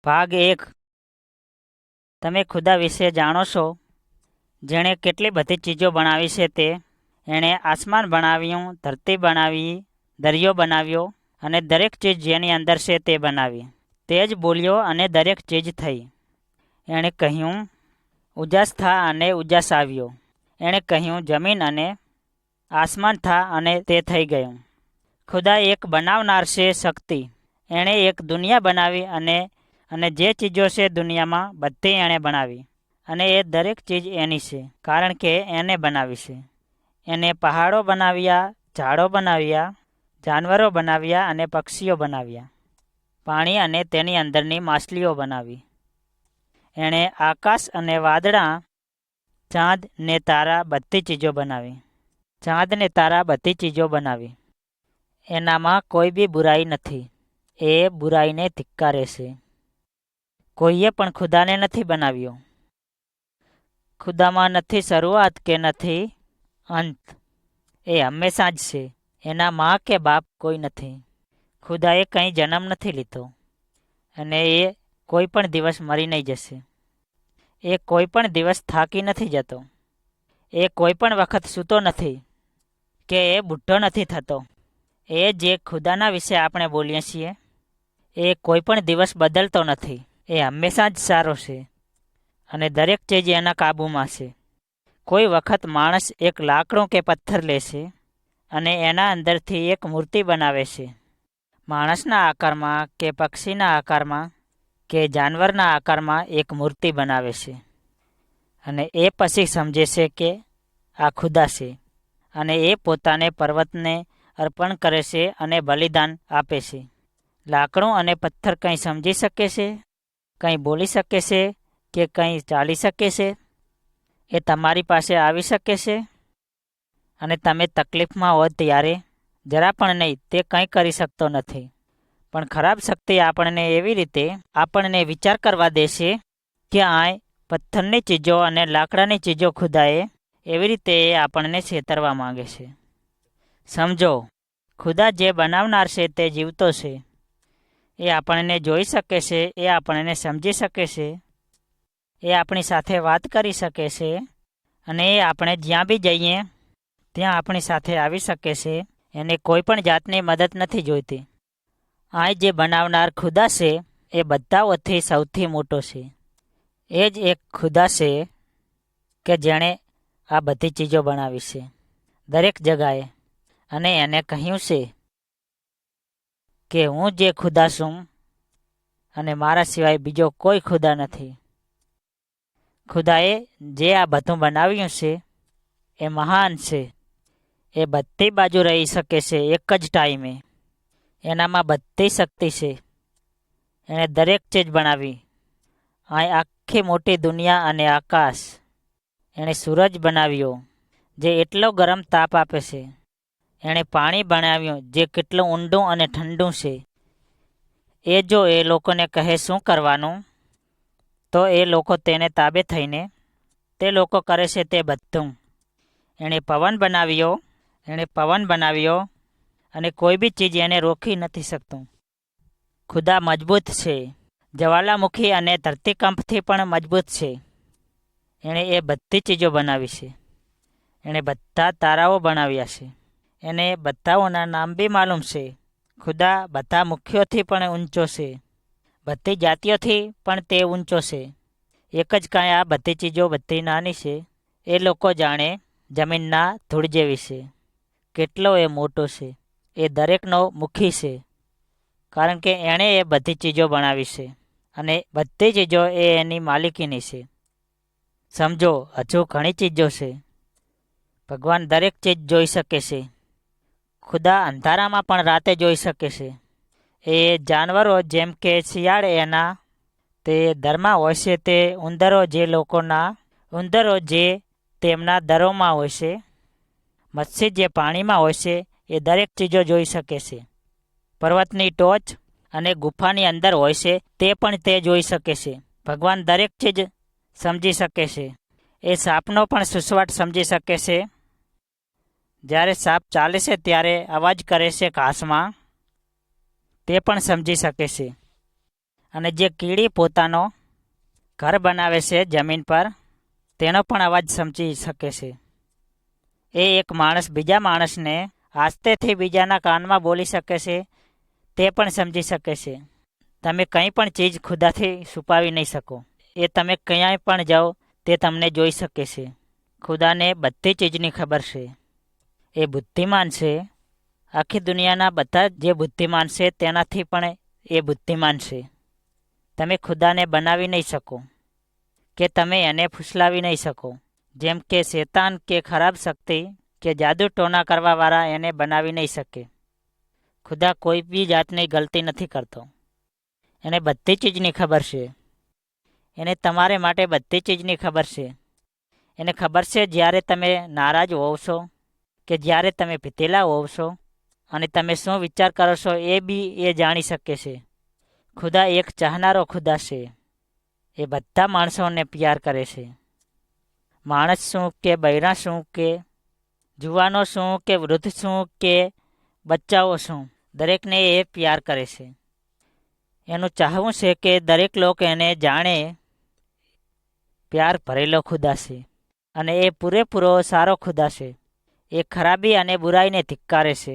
ભાગ 1. તમે ખુદા વિશે જાણો છો, જેણે કેટલી બધી ચીજો બનાવી છે તે. એણે આસમાન બનાવ્યું, ધરતી બનાવી, દરિયો બનાવ્યો અને દરેક ચીજ જેની અંદર છે તે બનાવી. તે જ બોલ્યો અને દરેક ચીજ થઈ. એણે કહ્યું, ઉજાસ થા અને ઉજાસ આવ્યો. એણે કહ્યું, જમીન અને આસમાન થા અને તે થઈ ગયું. ખુદા એક બનાવનાર છે શક્તિ. એણે એક દુનિયા બનાવી અને જે ચીજો છે દુનિયામાં બધી એણે બનાવી. અને એ દરેક ચીજ એની છે, કારણ કે એને બનાવી છે. એને પહાડો બનાવ્યા, ઝાડો બનાવ્યા, જાનવરો બનાવ્યા અને પક્ષીઓ બનાવ્યા. પાણી અને તેની અંદરની માછલીઓ બનાવી. એણે આકાશ અને વાદળાં, ચાંદ ને તારા બધી ચીજો બનાવી. ચાંદ ને તારા બધી ચીજો બનાવી. એનામાં કોઈ બી બુરાઈ નથી. એ બુરાઈને ધિક્કારે છે. કોઈએ પણ ખુદાને નથી બનાવ્યો. ખુદામાં નથી શરૂઆત કે નથી અંત. એ હંમેશા જ છે. એના મા કે બાપ કોઈ નથી. ખુદાએ કંઈ જન્મ નથી લીધો અને એ કોઈ પણ દિવસ મરી નહીં જશે. એ કોઈ પણ દિવસ થાકી નથી જતો. એ કોઈ પણ વખત સૂતો નથી કે એ બુઢ્ઢો નથી થતો. એ જે ખુદાના વિશે આપણે બોલીએ છીએ, એ કોઈ પણ દિવસ બદલતો નથી. એ હંમેશા જ સારો છે અને દરેક ચીજ એના કાબૂમાં છે. કોઈ વખત માણસ એક લાકડું કે પથ્થર લે છે અને એના અંદરથી એક મૂર્તિ બનાવે છે, માણસના આકારમાં કે પક્ષીના આકારમાં કે જાનવરના આકારમાં એક મૂર્તિ બનાવે છે. અને એ પછી સમજે છે કે આ ખુદા છે અને એ પોતાને પર્વતને અર્પણ કરે છે અને બલિદાન આપે છે. લાકડું અને પથ્થર કંઈ સમજી શકે છે, કંઈ બોલી શકે છે કે કંઈ ચાલી શકે છે? એ તમારી પાસે આવી શકે છે અને તમે તકલીફમાં હો ત્યારે? જરા પણ નહીં. તે કંઈ કરી શકતો નથી. પણ ખરાબ શક્તિ આપણને એવી રીતે આપણને વિચાર કરવા દેશે કે આ પથ્થરની ચીજો અને લાકડાની ચીજો ખુદાએ એવી રીતે એ આપણને છેતરવા માંગે છે. સમજો, ખુદા જે બનાવનાર છે તે જીવતો છે. એ આપણને જોઈ શકે છે, એ આપણને સમજી શકે છે, એ આપણી સાથે વાત કરી શકે છે અને એ આપણે જ્યાં બી જઈએ ત્યાં આપણી સાથે આવી શકે છે. એને કોઈ પણ જાતની મદદ નથી જોઈતી. આ જે બનાવનાર ખુદા છે એ બધાઓથી સૌથી મોટો છે. એ જ એક ખુદા છે કે જેણે આ બધી ચીજો બનાવી છે દરેક જગાએ. અને એને કહ્યું છે કે હું જે ખુદા છું અને મારા સિવાય બીજો કોઈ ખુદા નથી. ખુદાએ જે આ બધું બનાવ્યું છે એ મહાન છે. એ બધી બાજુ રહી શકે છે એક જ ટાઈમે. એનામાં બધી શક્તિ છે. એણે દરેક ચીજ બનાવી. આ આખી મોટી દુનિયા અને આકાશ. એણે સૂરજ બનાવ્યો જે એટલો ગરમ તાપ આપે છે. એણે પાણી બનાવ્યું જે કેટલું ઊંડું અને ઠંડુ છે. એ જો એ લોકોને કહે શું કરવાનું, તો એ લોકો તેને તાબે થઈને તે લોકો કરે છે તે બધું. એણે પવન બનાવ્યો અને કોઈ બી ચીજ એને રોકી નથી શકતું. ખુદા મજબૂત છે. જ્વાલામુખી અને ધરતીકંપથી પણ મજબૂત છે. એણે એ બધી ચીજો બનાવી છે. એણે બધા તારાઓ બનાવ્યા છે. એને બધાઓના નામ બી માલુમ છે. ખુદા બધા મુખ્યોથી પણ ઊંચો છે. બધી જાતિઓથી પણ તે ઊંચો છે. એક જ કાંઈ આ બધી ચીજો બધી નાની છે. એ લોકો જાણે જમીનના ધૂળ જેવી છે. કેટલો એ મોટો છે. એ દરેકનો મુખી છે, કારણ કે એણે એ બધી ચીજો બનાવી છે અને બધી ચીજો એ એની માલિકીની છે. સમજો, હજુ ઘણી ચીજો છે. ભગવાન દરેક ચીજ જોઈ શકે છે. ખુદા અંધારામાં પણ રાતે જોઈ શકે છે. એ જાનવરો જેમ કે શિયાળ એના તે દરમાં હોય છે, તે ઉંદરો જે તેમના દરોમાં હોય છે, મત્સ્ય જે પાણીમાં હોય છે, એ દરેક ચીજો જોઈ શકે છે. પર્વતની ટોચ અને ગુફાની અંદર હોય છે તે પણ તે જોઈ શકે છે. ભગવાન દરેક ચીજ સમજી શકે છે. એ સાપનો પણ સુસવાટ સમજી શકે છે. જ્યારે સાપ ચાલે છે ત્યારે અવાજ કરે છે ઘાસમાં, તે પણ સમજી શકે છે. અને જે કીડી પોતાનો ઘર બનાવે છે જમીન પર, તેનો પણ અવાજ સમજી શકે છે. એ એક માણસ બીજા માણસને આસ્તેથી બીજાના કાનમાં બોલી શકે છે, તે પણ સમજી શકે છે. તમે કંઈ પણ ચીજ ખુદાથી છુપાવી નહીં શકો. એ તમે ક્યાંય પણ જાઓ તે તમને જોઈ શકે છે. ખુદાને બધી ચીજની ખબર છે. એ બુદ્ધિમાન છે. આખી દુનિયાના બધા જે બુદ્ધિમાન છે તેનાથી પણ એ બુદ્ધિમાન છે. તમે ખુદાને બનાવી નહીં શકો, કે તમે એને ફૂસલાવી નહીં શકો. જેમ કે શેતાન કે ખરાબ શક્તિ કે જાદુ ટોના કરવાવાળા એને બનાવી નહીં શકે. ખુદા કોઈ બી જાતની ગલતી નથી કરતો. એને બધી ચીજની ખબર છે. એને તમારે માટે બધી ચીજની ખબર છે. એને ખબર છે જ્યારે તમે નારાજ હોવ છો કે જ્યારે તમે પીતેલા હોવ છો, અને તમે શું વિચાર કરો છો એ બી એ જાણી શકે છે. ખુદા એક ચાહનારો ખુદા છે. એ બધા માણસોને પ્યાર કરે છે. માણસ શું કે બૈરા શું કે જુવાનો શું કે વૃદ્ધ શું કે બચ્ચાઓ શું, દરેકને એ પ્યાર કરે છે. એનું ચાહવું છે કે દરેક લોકો એને જાણે. પ્યાર ભરેલો ખુદા છે, અને એ પૂરેપૂરો સારો ખુદા છે. એ ખરાબી અને બુરાઈને ધિક્કારે છે.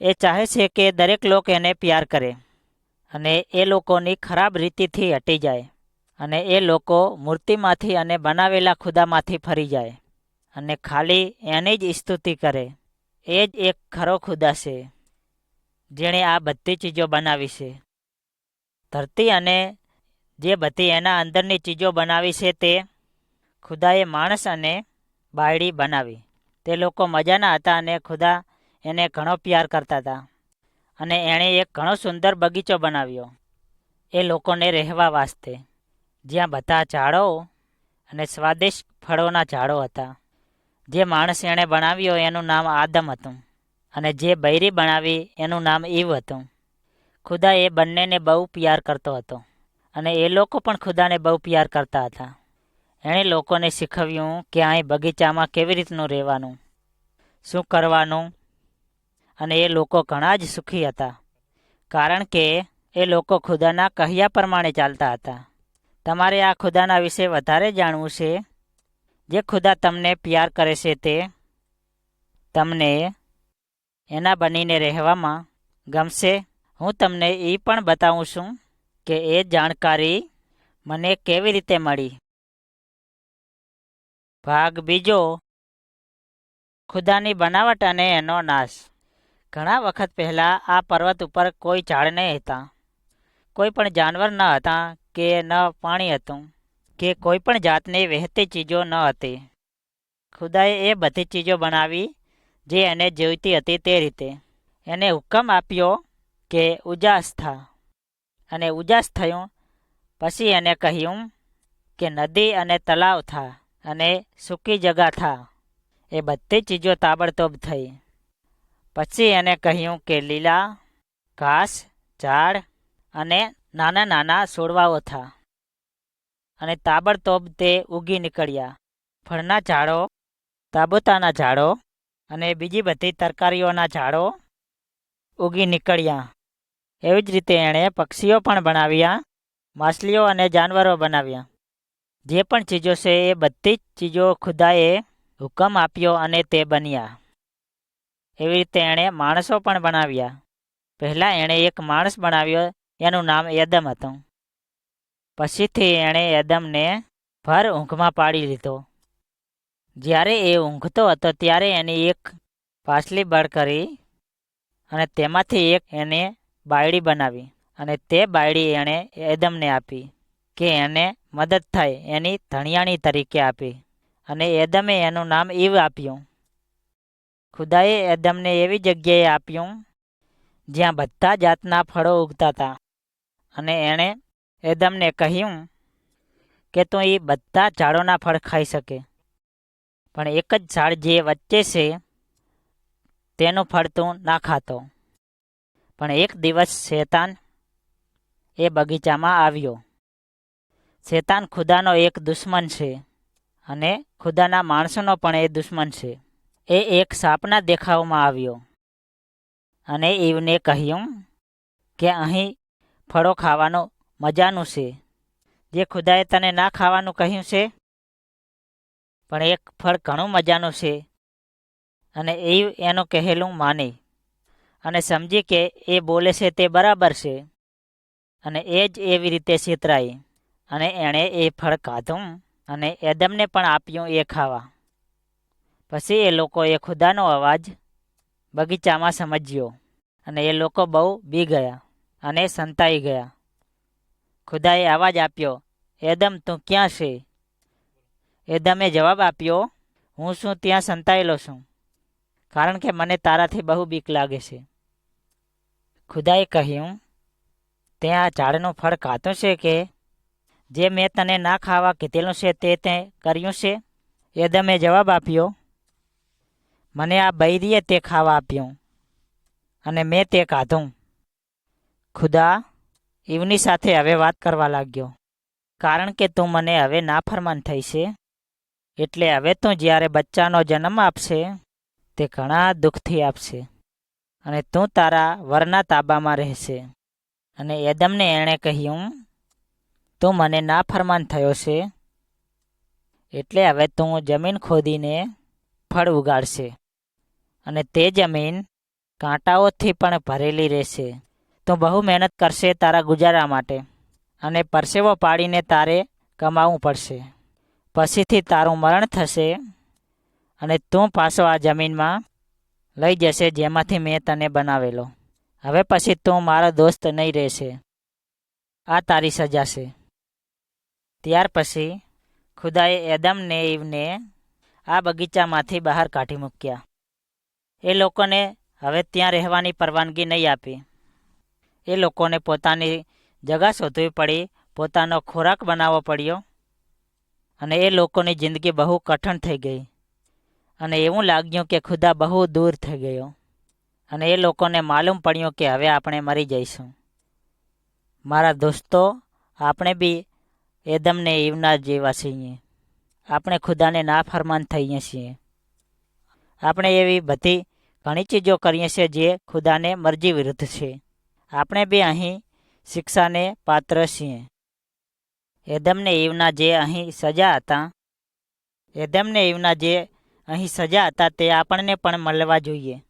એ ચાહે છે કે દરેક લોકો એને પ્યાર કરે, અને એ લોકોની ખરાબ રીતિથી હટી જાય, અને એ લોકો મૂર્તિમાંથી અને બનાવેલા ખુદામાંથી ફરી જાય, અને ખાલી એની જ સ્તુતિ કરે. એ જ એક ખરો ખુદા છે, જેણે આ બધી ચીજો બનાવી છે. ધરતી અને જે બધી એના અંદરની ચીજો બનાવી છે તે ખુદાએ માણસ અને બાયડી બનાવી. તે લોકો મજાના હતા, અને ખુદા એને ઘણો પ્યાર કરતા હતા. અને એણે એક ઘણો સુંદર બગીચો બનાવ્યો એ લોકોને રહેવા વાસ્તે, જ્યાં બધા ઝાડો અને સ્વાદિષ્ટ ફળોના ઝાડો હતા. જે માણસ એણે બનાવ્યો એનું નામ આદમ હતું, અને જે બૈરી બનાવી એનું નામ ઈવ હતું. ખુદા એ બંનેને બહુ પ્યાર કરતો હતો, અને એ લોકો પણ ખુદાને બહુ પ્યાર કરતા હતા. એણે લોકોને શીખવ્યું કે અહીં બગીચામાં કેવી રીતનું રહેવાનું, શું કરવાનું, અને એ લોકો ઘણા જ સુખી હતા, કારણ કે એ લોકો ખુદાના કહ્યા પ્રમાણે ચાલતા હતા. તમારે આ ખુદાના વિશે વધારે જાણવું છે. જે ખુદા તમને પ્યાર કરે છે તે તમને એના બનીને રહેવામાં ગમશે. હું તમને એ પણ બતાવું છું કે એ જાણકારી મને કેવી રીતે મળી. ભાગ બીજો, ખુદાની બનાવટ અને એનો નાશ. ઘણા વખત પહેલાં આ પર્વત ઉપર કોઈ ઝાડ નહીં હતા, કોઈ પણ જાનવર ન હતા, કે ન પાણી હતું, કે કોઈ પણ જાતની વહેતી ચીજો ન હતી. ખુદાએ એ બધી ચીજો બનાવી જે એને જોઈતી હતી તે રીતે. એને હુકમ આપ્યો કે ઉજાસ થા, અને ઉજાસ થયું. પછી એને કહ્યું કે નદી અને તલાવ થા, અને સૂકી જગા થા. એ બધી ચીજો તાબડતોબ થઈ. પછી એને કહ્યું કે લીલા ઘાસ, ઝાડ અને નાના નાના છોડવાઓ થા, અને તાબડતોબ તે ઉગી નીકળ્યા. ફળના ઝાડો, તાબોતાના ઝાડો અને બીજી બધી તરકારીઓના ઝાડો ઉગી નીકળ્યા. એવી જ રીતે એણે પક્ષીઓ પણ બનાવ્યા, માછલીઓ અને જાનવરો બનાવ્યા. જે પણ ચીજો છે એ બધી જ ચીજો ખુદાએ હુકમ આપ્યો અને તે બન્યા. એવી રીતે એણે માણસો પણ બનાવ્યા. પહેલાં એણે એક માણસ બનાવ્યો, એનું નામ એદમ હતું. પછીથી એણે એદમને ભર ઊંઘમાં પાડી લીધો. જ્યારે એ ઊંઘતો હતો ત્યારે એની એક પાછલી બળ કરી, અને તેમાંથી એક એને બાયડી બનાવી, અને તે બાયડી એણે એદમને આપી કે એને મદદ થાય, એની ધણિયાણી તરીકે આપી, અને એદમે એનું નામ ઈવ આપ્યું. ખુદાએ એદમને એવી જગ્યાએ આપ્યું જ્યાં બધા જાતના ફળો ઉગતા હતા, અને એણે એદમને કહ્યું કે તું એ બધા ઝાડોના ફળ ખાઈ શકે, પણ એક જ ઝાડ જે વચ્ચે છે તેનું ફળ તું ના ખાતો. પણ એક દિવસ શેતાન એ બગીચામાં આવ્યો. શેતાન ખુદાનો એક દુશ્મન છે, અને ખુદાના માણસોનો પણ એ દુશ્મન છે. એ એક સાપના દેખાવમાં આવ્યો, અને ઈવને કહ્યું કે અહીં ફળો ખાવાનું મજાનું છે, જે ખુદાએ તને ના ખાવાનું કહ્યું છે, પણ એક ફળ ઘણું મજાનું છે. અને એ એનું કહેલું માની અને સમજી કે એ બોલે છે તે બરાબર છે, અને એ જ એવી રીતે છેતરાઈ અને એણે એ ફળ ખાધું અને એદમને પણ આપ્યું એ ખાવા. પછી એ લોકોએ ખુદાનો અવાજ બગીચામાં સમજ્યો અને એ લોકો બહુ બી ગયા અને સંતાઈ ગયા. ખુદાએ અવાજ આપ્યો, એદમ તું ક્યાં છે? એદમે જવાબ આપ્યો, હું શું ત્યાં સંતાયેલો છું, કારણ કે મને તારાથી બહુ બીક લાગે છે. ખુદાએ કહ્યું, તે આ ઝાડનું ફળ ખાધું છે કે જે મેં તને ના ખાવા કીધેલું છે તે કર્યું છે? એદમે જવાબ આપ્યો, મને આ બૈરીએ તે ખાવા આપ્યું અને મેં તે ખાધું. ખુદા ઈવની સાથે હવે વાત કરવા લાગ્યો, કારણ કે તું મને હવે નાફરમાન થઈ છે, એટલે હવે તું જ્યારે બચ્ચાનો જન્મ આપશે તે ઘણા દુઃખથી આપશે અને તું તારા વરના તાબામાં રહેશે. અને એદમને એણે કહ્યું, તું મને નાફરમાન થયો છે, એટલે હવે તું જમીન ખોદીને ફળ ઉગાડશે અને તે જમીન કાંટાઓથી પણ ભરેલી રહેશે. તું બહુ મહેનત કરશે તારા ગુજારા માટે અને પરસેવો પાડીને તારે કમાવું પડશે. પછીથી તારું મરણ થશે અને તું પાછો આ જમીનમાં લઈ જશે જેમાંથી મેં તને બનાવેલો. હવે પછી તું મારો દોસ્ત નહીં રહેશે. આ તારી સજા છે. ત્યાર પછી ખુદાએ એદમને ઈવને આ બગીચામાંથી બહાર કાઢી મૂક્યા. એ લોકોને હવે ત્યાં રહેવાની પરવાનગી નહીં આપી. એ લોકોને પોતાની જગા શોધવી પડી, પોતાનો ખોરાક બનાવવો પડ્યો અને એ લોકોની જિંદગી બહુ કઠણ થઈ ગઈ અને એવું લાગ્યું કે ખુદા બહુ દૂર થઈ ગયો અને એ લોકોને માલુમ પડ્યું કે હવે આપણે મરી જઈશું. મારા દોસ્તો, આપણે બી એદમને ઈવના જેવા છીએ. આપણે ખુદાને નાફરમાન થઈએ છીએ. આપણે એવી બધી ઘણી ચીજો કરીએ છીએ જે ખુદાને મરજી વિરુદ્ધ છે. આપણે બી અહીં શિક્ષાને પાત્ર છીએ. એદમને ઈવના જે અહીં સજા હતા તે આપણને પણ મળવા જોઈએ.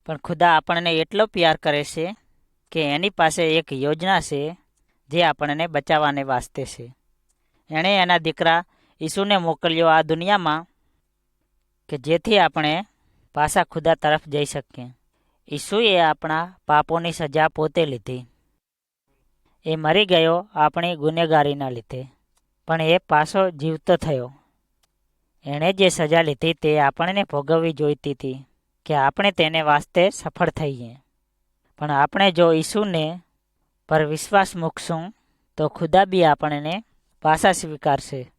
પણ ખુદા આપણને એટલો પ્યાર કરે છે કે એની પાસે એક યોજના છે જે આપણને બચાવવાને વાસ્તે છે. એણે એના દીકરા ઈસુને મોકલ્યો આ દુનિયામાં કે જેથી આપણે પાછા ખુદા તરફ જઈ શકીએ. ઈસુએ આપણા પાપોની સજા પોતે લીધી. એ મરી ગયો આપણી ગુનેગારીના લીધે, પણ એ પાછો જીવતો થયો. એણે જે સજા લીધી તે આપણને ભોગવવી જોઈતી હતી કે આપણે તેને વાસ્તે સફળ થઈએ. પણ આપણે જો ઈસુને પર વિશ્વાસ મૂકશું તો ખુદા બી આપણને પાછા સ્વીકારશે.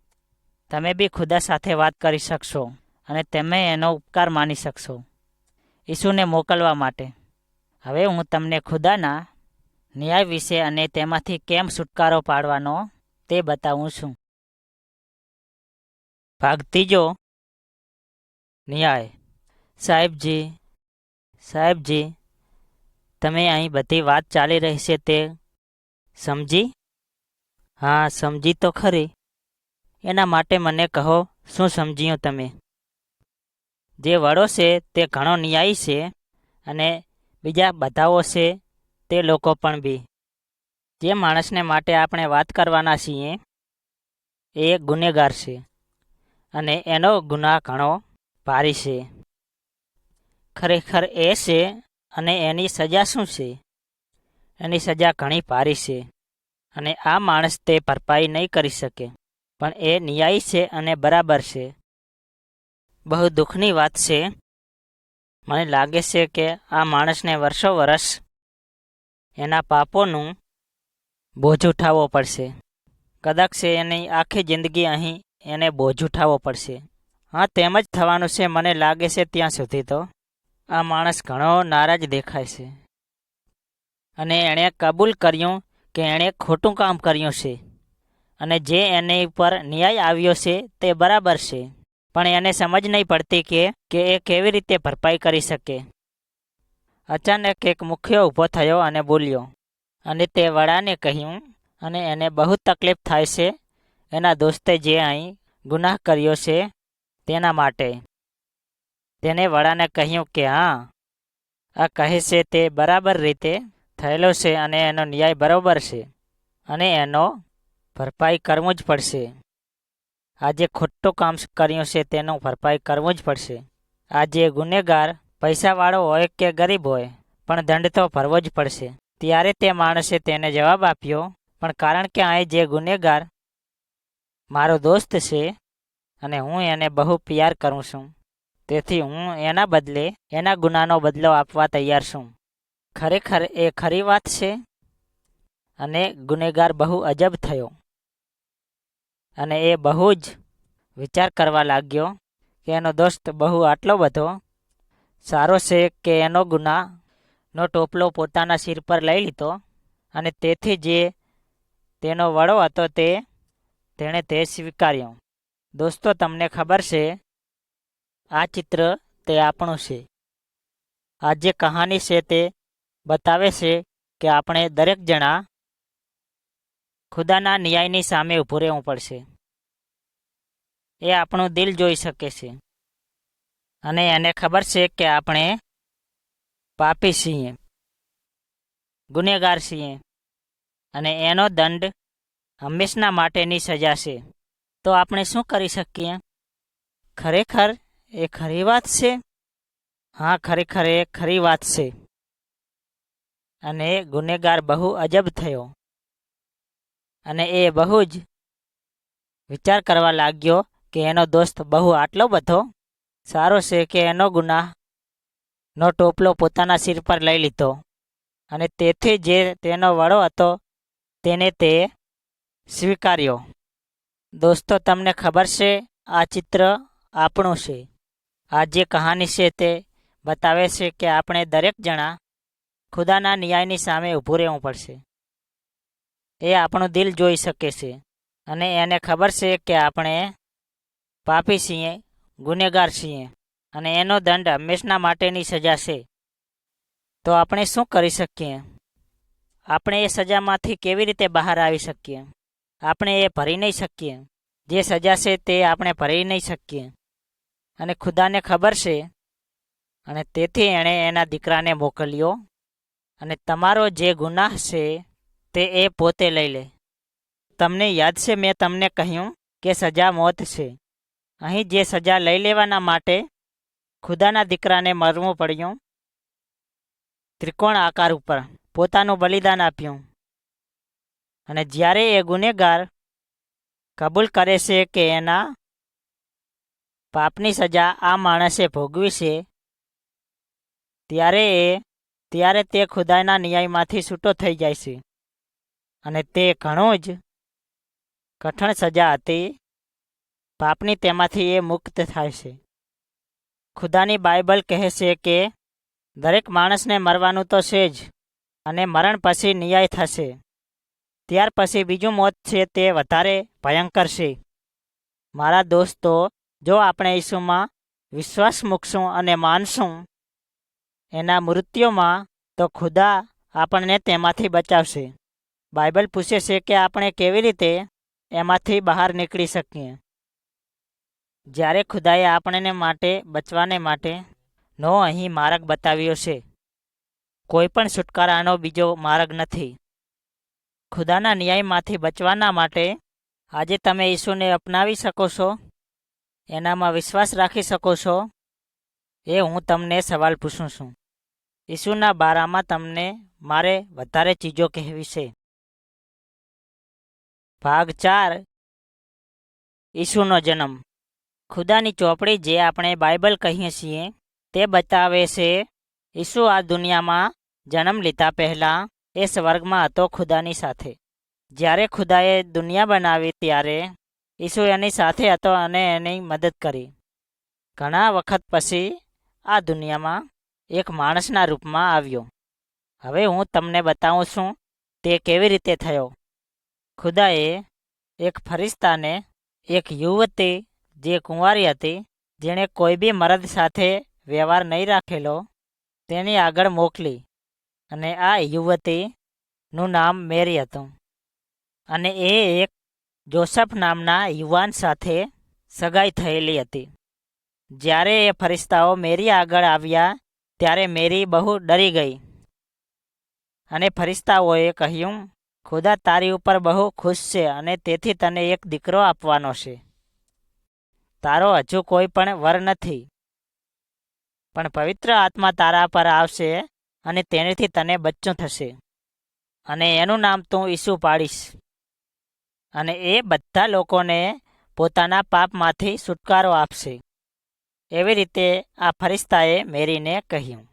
તમે બી ખુદા સાથે વાત કરી શકશો અને તમે એનો ઉપકાર માની શકશો ઈસુને મોકલવા માટે. હવે હું તમને ખુદાના ન્યાય વિશે અને તેમાંથી કેમ છુટકારો પાડવાનો તે બતાવું છું. ભાગ ત્રીજો, ન્યાય. સાહેબજી, તમે અહીં બધી વાત ચાલી રહી છે તે સમજી? હા, સમજી તો ખરી. એના માટે મને કહો, શું સમજ્યું તમે? જે વડો છે તે ઘણો ન્યાયી છે અને બીજા બધાઓ છે તે લોકો પણ બી. જે માણસને માટે આપણે વાત કરવાના છીએ એ એક ગુનેગાર છે અને એનો ગુનાહ ઘણો ભારી છે. ખરેખર એ છે અને એની સજા શું છે? એની સજા ઘણી ભારી છે અને આ માણસ તે ભરપાઈ નહીં કરી શકે. પણ એ ન્યાયી છે અને બરાબર છે. બહુ દુઃખની વાત છે. મને લાગે છે કે આ માણસને વર્ષો વર્ષ એના પાપોનું બોજ ઉઠાવવો પડશે. કદાચ છે એની આખી જિંદગી અહીં એને બોજ ઉઠાવવો પડશે. હા, તેમ જ થવાનું છે મને લાગે છે. ત્યાં સુધી તો આ માણસ ઘણો નારાજ દેખાય છે અને એણે કબૂલ કર્યું કે એણે ખોટું કામ કર્યું છે અને જે એની ઉપર ન્યાય આવ્યો છે તે બરાબર છે. પણ એને સમજ નહીં પડતી કે એ કેવી રીતે ભરપાઈ કરી શકે. અચાનક એક મુખ્ય ઊભો થયો અને બોલ્યો અને તે વડાને કહ્યું, અને એને બહુ તકલીફ થાય છે એના દોસ્તે જે અહીં ગુનાહ કર્યો છે તેના માટે. તેને વડાને કહ્યું કે હા, આ કહે છે તે બરાબર રીતે થયેલો છે અને એનો ન્યાય બરાબર છે અને એનો ભરપાઈ કરવું જ પડશે. આ જે ખોટું કામ કર્યું છે તેનું ભરપાઈ કરવું જ પડશે. આ જે ગુનેગાર પૈસાવાળો હોય કે ગરીબ હોય પણ દંડ તો ભરવો જ પડશે. ત્યારે તે માણસે તેને જવાબ આપ્યો, પણ કારણ કે અહીં જે ગુનેગાર મારો દોસ્ત છે અને હું એને બહુ પ્યાર કરું છું, તેથી હું એના બદલે એના ગુનાનો બદલો આપવા તૈયાર છું. ખરેખર એ ખરી વાત છે. અને ગુનેગાર બહુ અજબ થયો અને એ બહુ જ વિચાર કરવા લાગ્યો કે એનો દોસ્ત બહુ આટલો બધો સારો છે કે એનો ગુનાનો ટોપલો પોતાના સિર પર લઈ લીધો અને તેથી જે તેનો વડો હતો તેણે તે સ્વીકાર્યો. દોસ્તો, તમને ખબર છે, આ ચિત્ર તે આપણું છે. આ જે કહાની છે તે બતાવે છે કે આપણે દરેક જણા ખુદાના ન્યાયની સામે ઊભું રહેવું પડશે. એ આપણું દિલ જોઈ શકે છે અને એને ખબર છે કે આપણે પાપી છીએ, ગુનેગાર છીએ અને એનો દંડ હંમેશના માટેની સજા છે. તો આપણે શું કરી શકીએ? ખરેખર એ ખરી વાત છે. હા, ખરેખર એ ખરી વાત છે. અને ગુનેગાર બહુ અજબ થયો અને એ બહુ જ વિચાર કરવા લાગ્યો કે એનો દોસ્ત બહુ આટલો બધો સારો છે કે એનો ગુનાહનો ટોપલો પોતાના સિર પર લઈ લીધો અને તેથી જે તેનો વડો હતો તેને તે સ્વીકાર્યો. દોસ્તો, તમને ખબર છે, આ ચિત્ર આપણું છે. આ જે કહાની છે તે બતાવે છે કે આપણે દરેક જણા ખુદાના ન્યાયની સામે ઊભું રહેવું પડશે. એ આપણું દિલ જોઈ શકે છે અને એને ખબર છે કે આપણે પાપી છીએ, ગુનેગાર છીએ અને એનો દંડ હંમેશના માટેની સજા છે. તો આપણે શું કરી શકીએ? આપણે એ સજામાંથી કેવી રીતે બહાર આવી શકીએ? આપણે એ ભરી નહીં શકીએ. જે સજા છે તે આપણે ભરી નહીં શકીએ અને ખુદાને ખબર છે અને તેથી એણે એના દીકરાને મોકલ્યો અને તમારો જે ગુનાહ છે તે એ પોતે લઈ લે. તમને યાદ છે મેં તમને કહ્યું કે સજા મોત છે. અહીં જે સજા લઈ લેવાના માટે ખુદાના દીકરાને મરવું પડ્યું, ત્રિકોણ આકાર ઉપર પોતાનું બલિદાન આપ્યું. અને જ્યારે એ ગુનેગાર કબૂલ કરે છે કે એના પાપની સજા આ માણસે ભોગવી છે, ત્યારે તે ખુદાના ન્યાયમાંથી છૂટો થઈ જાય છે અને તે ઘણું જ કઠણ સજા હતી પાપની, તેમાંથી એ મુક્ત થાય છે. ખુદાની બાઇબલ કહે છે કે દરેક માણસને મરવાનું તો છે જ અને મરણ પછી ન્યાય થશે. ત્યાર પછી બીજું મોત છે તે વધારે ભયંકર છે. મારા દોસ્તો, જો આપણે ઈસુમાં વિશ્વાસ મૂકશું અને માનશું એના મૃત્યુમાં, તો ખુદા આપણને તેમાંથી બચાવશે. બાઇબલ પૂછે છે કે આપણે કેવી રીતે એમાંથી બહાર નીકળી શકીએ. જ્યારે ખુદાએ આપણને માટે બચવાને માટેનો અહીં માર્ગ બતાવ્યો છે. કોઈ પણ છુટકારાનો બીજો માર્ગ નથી. ખુદાના ન્યાયમાંથી બચવાના માટે આજે તમે ઈસુને અપનાવી શકો છો, એનામાં વિશ્વાસ રાખી શકો છો. એ હું તમને સવાલ પૂછું છું. ઈસુના બારામાં તમને મારે વધારે ચીજો કહેવી છે. ભાગ 4. ઈસુનો જન્મ. ખુદાની ચોપડી જે આપણે બાઇબલ કહીએ છીએ તે બતાવે છે ઈસુ આ દુનિયામાં જન્મ લીધા પહેલાં એ સ્વર્ગમાં હતો ખુદાની સાથે. જ્યારે ખુદાએ દુનિયા બનાવી ત્યારે ઈસુ એની સાથે હતો અને એની મદદ કરી. ઘણા વખત પછી આ દુનિયામાં એક માણસના રૂપમાં આવ્યો. હવે હું તમને બતાવું છું તે કેવી રીતે થયો. ખુદાએ એક ફરિશ્તાને એક યુવતી જે કુંવારી હતી, જેણે કોઈ બી મર્દ સાથે વ્યવહાર નહીં રાખેલો, તેની આગળ મોકલી અને આ યુવતીનું નામ મેરી હતું. અને એ એક જોસફ નામના યુવાન સાથે સગાઈ થયેલી હતી. જ્યારે એ ફરિશ્તાઓ મેરી આગળ આવ્યા ત્યારે મેરી બહુ ડરી ગઈ અને ફરિશ્તાઓએ કહ્યું, ખુદા તારી ઉપર બહુ ખુશ છે અને તેથી તને એક દીકરો આપવાનો છે. તારો હજુ કોઈ પણ વર નથી, પણ પવિત્ર આત્મા તારા પર આવશે અને તેનાથી તને બચ્ચું થશે અને એનું નામ તું ઈસુ પાડીશ. અને એ બધા લોકોને પોતાના પાપમાંથી છુટકારો આપશે. એવી રીતે આ ફરિશ્તાએ મેરીને કહ્યું.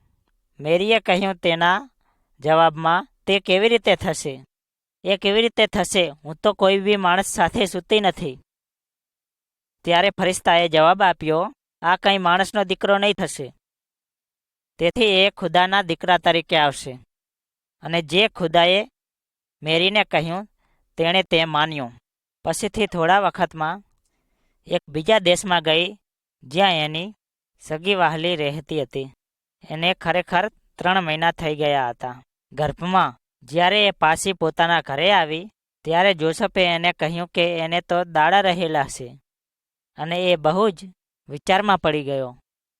મેરીએ કહ્યું તેના જવાબમાં, તે કેવી રીતે થશે? એ કેવી રીતે થશે? હું તો કોઈ બી માણસ સાથે સૂતી નથી. ત્યારે ફરિશ્તાએ જવાબ આપ્યો, આ કંઈ માણસનો દીકરો નહીં થશે. તેથી એ ખુદાના દીકરા તરીકે આવશે. અને જે ખુદાએ મેરીને કહ્યું તેણે તે માન્યું. પછીથી થોડા વખતમાં એક બીજા દેશમાં ગઈ જ્યાં એની સગી વહાલી રહેતી હતી. એને ખરેખર 3 મહિના થઈ ગયા હતા ગર્ભમાં. જ્યારે એ પાછી પોતાના ઘરે આવી ત્યારે જોસફે એને કહ્યું કે એને તો દાડા રહેલા છે. અને એ બહુ જ વિચારમાં પડી ગયો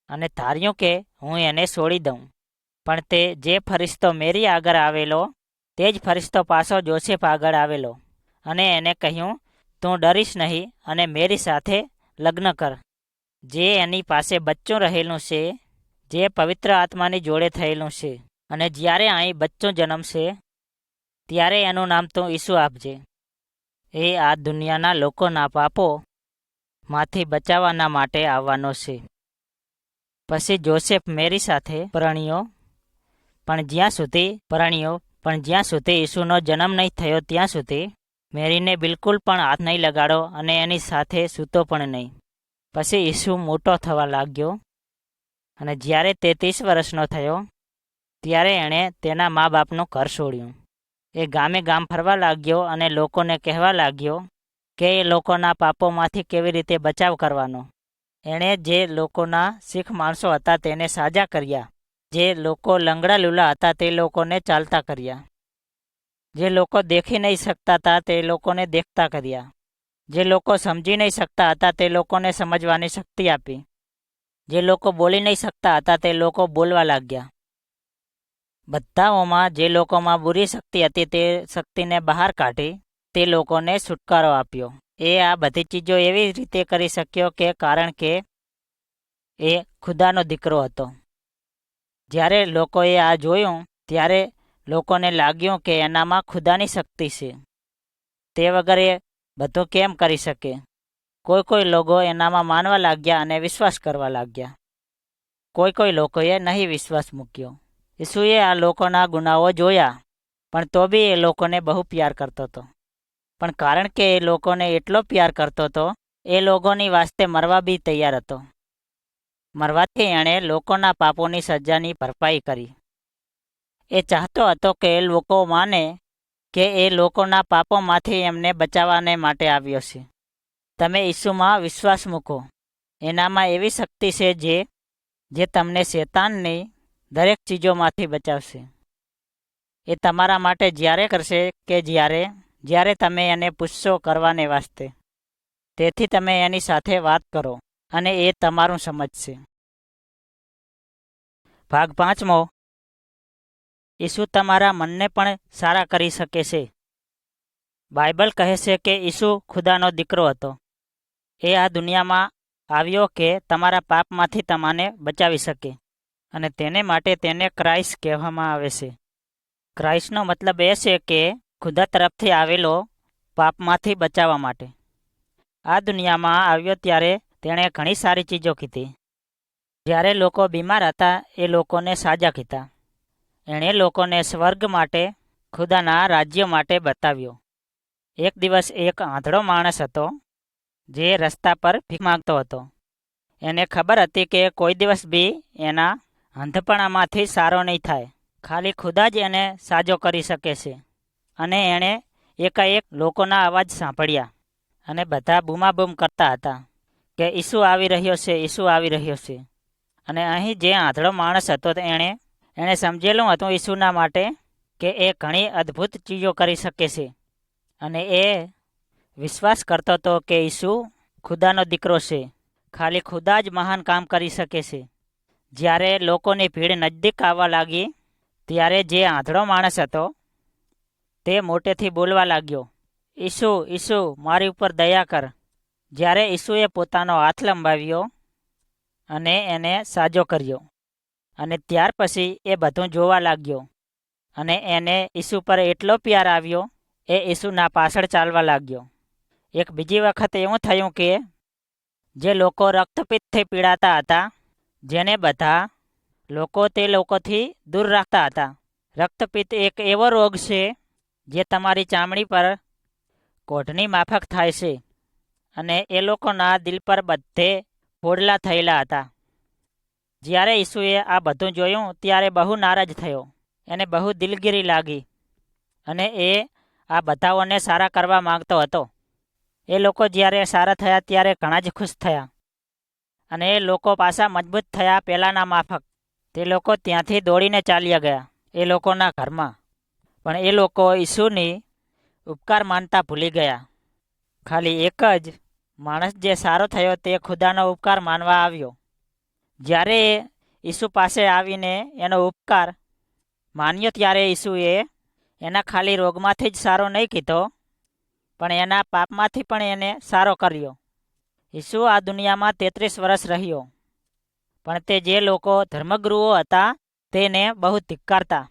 અને ધાર્યું કે હું એને છોડી દઉં. પણ તે જે ફરિશ્તો મેરી આગળ આવેલો તે જ ફરિશ્તો પાછો જોસેફ આગળ આવેલો અને એને કહ્યું, તું ડરીશ નહીં અને મેરી સાથે લગ્ન કર, જે એની પાસે બચ્ચું રહેલું છે, જે પવિત્ર આત્માની જોડે થયેલું છે. અને જ્યારે અહીં બચ્ચું જન્મશે ત્યારે એનું નામ તું ઈસુ આપજે. એ આ દુનિયાના લોકોના પાપોમાંથી બચાવવાના માટે આવવાનો છે. પછી જોસેફ મેરી સાથે પરણ્યો, પણ જ્યાં સુધી ઈસુનો જન્મ નહીં થયો ત્યાં સુધી મેરીને બિલકુલ પણ હાથ નહીં લગાડો અને એની સાથે સૂતો પણ નહીં. પછી ઈસુ મોટો થવા લાગ્યો અને જ્યારે તે 30 વર્ષનો થયો ત્યારે એણે તેના મા બાપનું ઘર છોડ્યું. એ ગામે ગામ ફરવા લાગ્યો અને લોકોને કહેવા લાગ્યો કે એ લોકોના પાપોમાંથી કેવી રીતે બચાવ કરવાનો. એણે જે લોકોના શીખ માણસો હતા તેને સાજા કર્યા, જે લોકો લંગડા લૂલા હતા તે લોકોને ચાલતા કર્યા, જે લોકો દેખી નહીં શકતા હતા તે લોકોને દેખતા કર્યા, જે લોકો સમજી નહીં શકતા હતા તે લોકોને સમજવાની શક્તિ આપી, જે લોકો બોલી નહીં શકતા હતા તે લોકો બોલવા લાગ્યા. બધાઓમાં જે લોકોમાં બુરી શક્તિ હતી તે શક્તિને બહાર કાઢી તે લોકોને છુટકારો આપ્યો. એ આ બધી ચીજો એવી રીતે કરી શક્યો કે કારણ કે એ ખુદાનો દીકરો હતો. જ્યારે લોકોએ આ જોયું ત્યારે લોકોને લાગ્યું કે એનામાં ખુદાની શક્તિ છે. તે વગર એ બધું કેમ કરી શકે? કોઈ લોકો એનામાં માનવા લાગ્યા અને વિશ્વાસ કરવા લાગ્યા. કોઈ લોકોએ નહીં વિશ્વાસ મૂક્યો. ઈસુએ આ લોકોના ગુનાઓ જોયા, પણ તો બી એ લોકોને બહુ પ્યાર કરતો હતો. પણ કારણ કે એ લોકોને એટલો પ્યાર કરતો હતો, એ લોકોની વાસ્તે મરવા બી તૈયાર હતો. મરવાથી એણે લોકોના પાપોની સજાની ભરપાઈ કરી. એ ચાહતો હતો કે એ લોકો માને કે એ લોકોના પાપોમાંથી એમને બચાવવાને માટે આવ્યો છે. તમે ઈસુમાં વિશ્વાસ મૂકો. એનામાં એવી શક્તિ છે જે તમને શેતાનની દરેક ચીજોમાંથી બચાવશે. એ તમારા માટે જ્યારે કરશે કે જ્યારે તમે એને પૂછશો કરવાને વાસ્તે. તેથી તમે એની સાથે વાત કરો અને એ તમારું સમજશે. ભાગ 5. ઈસુ તમારા મનને પણ સારા કરી શકે છે. બાઇબલ કહે છે કે ઈસુ ખુદાનો દીકરો હતો. એ આ દુનિયામાં આવ્યો કે તમારા પાપમાંથી તમને બચાવી શકે અને તેને માટે તેને ક્રાઇસ્ટ કહેવામાં આવે છે. ક્રાઇસ્ટનો મતલબ એ છે કે ખુદા તરફથી આવેલો પાપમાંથી બચાવવા માટે. આ દુનિયામાં આવ્યો ત્યારે તેણે ઘણી સારી ચીજો કીધી. જ્યારે લોકો બીમાર હતા એ લોકોને સાજા કીધા. એણે લોકોને સ્વર્ગ માટે, ખુદાના રાજ્ય માટે બતાવ્યો. એક દિવસ એક આંધળો માણસ હતો જે રસ્તા પર ભીખ માંગતો હતો. એને ખબર હતી કે કોઈ દિવસ બી એના અંધપણામાંથી સારો નહીં થાય. ખાલી ખુદા જ એને સાજો કરી શકે છે. અને એણે એકાએક લોકોના અવાજ સાંભળ્યા અને બધા બૂમાબૂમ કરતા હતા કે ઈસુ આવી રહ્યો છે, ઈસુ આવી રહ્યો છે. અને અહીં જે આંધળો માણસ હતો એણે સમજેલું હતું ઈસુના માટે કે એ ઘણી અદ્ભુત ચીજો કરી શકે છે. અને એ વિશ્વાસ કરતો હતો કે ઈસુ ખુદાનો દીકરો છે. ખાલી ખુદા જ મહાન કામ કરી શકે છે. જ્યારે લોકોની ભીડ નજદીક આવવા લાગી ત્યારે જે આંધળો માણસ હતો તે મોટેથી બોલવા લાગ્યો, ઈસુ, ઈસુ, મારી ઉપર દયા કર. જ્યારે ઈસુએ પોતાનો હાથ લંબાવ્યો અને એને સાજો કર્યો અને ત્યાર પછી એ બધું જોવા લાગ્યો અને એને ઈસુ પર એટલો પ્યાર આવ્યો એ ઈસુના પાછળ ચાલવા લાગ્યો. એક બીજી વખત એવું થયું કે જે લોકો રક્તપિત્તથી પીડાતા હતા, જેને બધા લોકો તે લોકોથી દૂર રાખતા હતા. રક્તપિત્ત એક એવો રોગ છે જે તમારી ચામડી પર કોઢની માફક થાય છે અને એ લોકોના દિલ પર બધે ફોડલા થયેલા હતા. જ્યારે ઈસુએ આ બધું જોયું ત્યારે બહુ નારાજ થયો. એને બહુ દિલગીરી લાગી અને એ આ બધાઓને સારા કરવા માંગતો હતો. એ લોકો જ્યારે સારા થયા ત્યારે ઘણા જ ખુશ થયા અને એ લોકો પાછા મજબૂત થયા પહેલાંના માફક. તે લોકો ત્યાંથી દોડીને ચાલ્યા ગયા એ લોકોના ઘરમાં. પણ એ લોકો ઈસુની ઉપકાર માનતા ભૂલી ગયા. ખાલી એક જ માણસ જે સારો થયો તે ખુદાનો ઉપકાર માનવા આવ્યો. જ્યારે એ ઈસુ પાસે આવીને એનો ઉપકાર માન્યો ત્યારે ઈસુએ એના ખાલી રોગમાંથી જ સારો નહીં કીધો, પણ એના પાપમાંથી પણ એને સારો કર્યો. ઈસુ આ દુનિયામાં 33 વર્ષ રહ્યો, પણ તે જે લોકો ધર્મગુરુઓ હતા તેને બહુ ધિક્કારતા,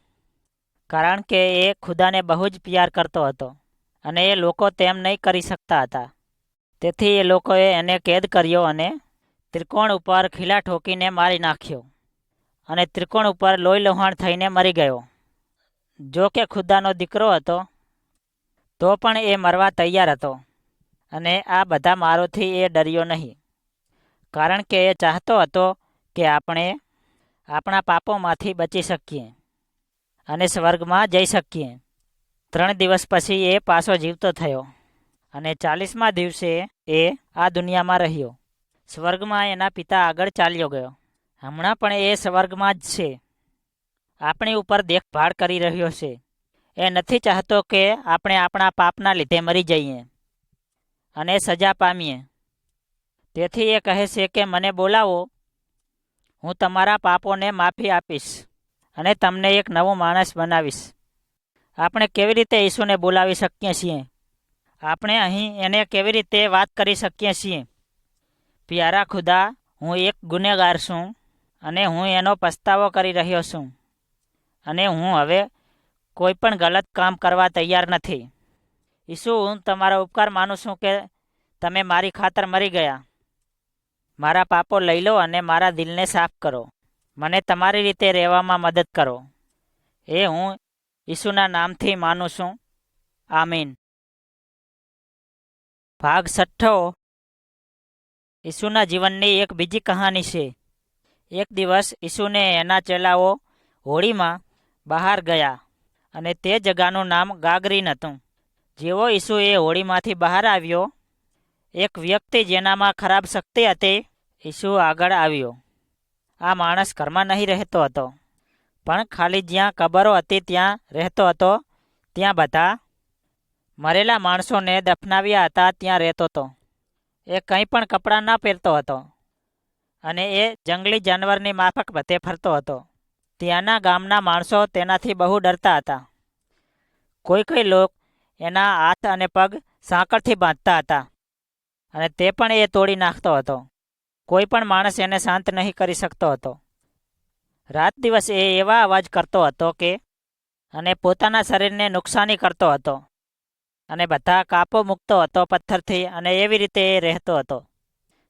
કારણ કે એ ખુદાને બહુ જ પ્યાર કરતો હતો અને એ લોકો તેમ નહીં કરી શકતા હતા. તેથી એ લોકોએ એને કેદ કર્યો અને ત્રિકોણ ઉપર ખીલા ઠોકીને મારી નાખ્યો અને ત્રિકોણ ઉપર લોહી લોહાણ થઈને મરી ગયો. જો કે ખુદાનો દીકરો હતો તો પણ એ મરવા તૈયાર હતો અને આ બધા મારોથી એ ડર્યો નહીં, કારણ કે એ ચાહતો હતો કે આપણે આપણા પાપોમાંથી બચી શકીએ અને સ્વર્ગમાં જઈ શકીએ. 3 દિવસ પછી એ પાછો જીવતો થયો અને 40મા દિવસે એ આ દુનિયામાં રહ્યો. સ્વર્ગમાં એના પિતા આગળ ચાલ્યો ગયો. હમણાં પણ એ સ્વર્ગમાં જ છે. આપણી ઉપર દેખભાળ કરી રહ્યો છે. એ નથી ચાહતો કે આપણે આપણા પાપના લીધે મરી જઈએ અને સજા પામીએ. તેથી એ કહે છે કે મને બોલાવો, હું તમારા પાપોને માફી આપીશ અને તમને એક નવો માણસ બનાવીશ. આપણે કેવી રીતે ઈસુને બોલાવી શકીએ છીએ? આપણે અહીં એને કેવી રીતે વાત કરી શકીએ છીએ? પ્યારા ખુદા, હું એક ગુનેગાર છું અને હું એનો પસ્તાવો કરી રહ્યો છું અને હું હવે કોઈ પણ ગલત કામ કરવા તૈયાર નથી. ઈસુ, હું તમારો ઉપકાર માનું છું કે તમે મારી ખાતર મરી ગયા. મારા પાપો લઈ લો અને મારા દિલને સાફ કરો. મને તમારી રીતે રહેવામાં મદદ કરો. એ હું ઈસુના નામથી માનું છું. આમીન. ભાગ 6. ઈસુના જીવનની એક બીજી કહાની છે. એક દિવસ ઈસુને એના ચેલાઓ હોળીમાં બહાર ગયા અને તે જગાનું નામ ગાગરીન હતું. જેવો ઈસુ એ હોળીમાંથી બહાર આવ્યો, એક વ્યક્તિ જેનામાં ખરાબ શક્તિ હતી ઈસુ આગળ આવ્યો. આ માણસ ઘરમાં નહીં રહેતો હતો, પણ ખાલી જ્યાં કબરો હતી ત્યાં રહેતો હતો. ત્યાં બધા મરેલા માણસોને દફનાવ્યા હતા ત્યાં રહેતો હતો. એ કંઈ પણ કપડાં ન પહેરતો હતો અને એ જંગલી જાનવરની માફક બધે ફરતો હતો. ત્યાંના ગામના માણસો તેનાથી બહુ ડરતા હતા. કોઈ લોકો એના હાથ અને પગ સાંકળથી બાંધતા હતા અને તે પણ એ તોડી નાખતો હતો. કોઈ પણ માણસ એને શાંત નહીં કરી શકતો હતો. રાત દિવસ એ એવા અવાજ કરતો હતો કે અને પોતાના શરીરને નુકસાની કરતો હતો અને બધા કાપો મૂકતો હતો પથ્થરથી અને એવી રીતે એ રહેતો હતો.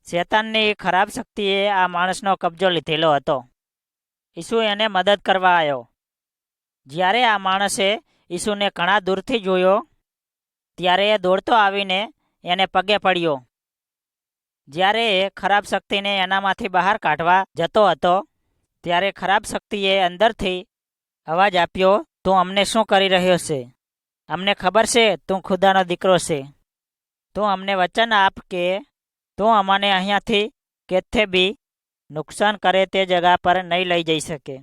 શેતાનની ખરાબ શક્તિએ આ માણસનો કબજો લીધેલો હતો. ઈસુ એને મદદ કરવા આવ્યો. જ્યારે આ માણસે ઈસુને ઘણા દૂરથી જોયો ત્યારે એ દોડતો આવીને એને પગે પડ્યો. જ્યારે એ ખરાબ શક્તિને એનામાંથી બહાર કાઢવા જતો હતો ત્યારે ખરાબ શક્તિએ અંદરથી અવાજ આપ્યો, તું અમને શું કરી રહ્યો છે? અમને ખબર છે તું ખુદાનો દીકરો છે. તું અમને વચન આપ કે તું અમને અહીંયાથી કેથે બી નુકસાન કરે તે જગા પર નહીં લઈ જઈ શકે.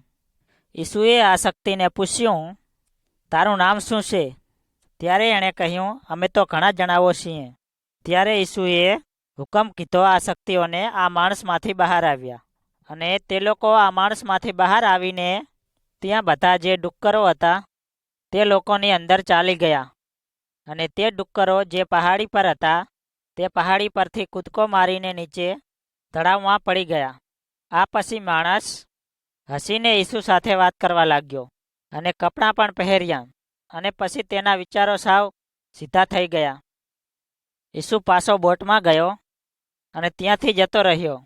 ઈસુએ આ શક્તિને પૂછ્યું, તારું નામ શું છે? ત્યારે એણે કહ્યું, અમે તો ઘણા જણાવો છીએ. ત્યારે ઈસુએ હુકમ કીધો આ શક્તિઓને આ માણસમાંથી બહાર આવ્યા. અને તે લોકો આ માણસમાંથી બહાર આવીને ત્યાં બધા જે ડુક્કરો હતા તે લોકોની અંદર ચાલી ગયા. અને તે ડુક્કરો જે પહાડી પર હતા તે પહાડી પરથી કૂદકો મારીને નીચે તળાવમાં પડી ગયા. આ પછી માણસ હસીને ઈસુ સાથે વાત કરવા લાગ્યો અને કપડાં પણ પહેર્યા. અને પછી તેના વિચારો સાવ સીધા થઈ ગયા. ઈસુ પાછો બોટમાં ગયો અને ત્યાંથી જતો રહ્યો.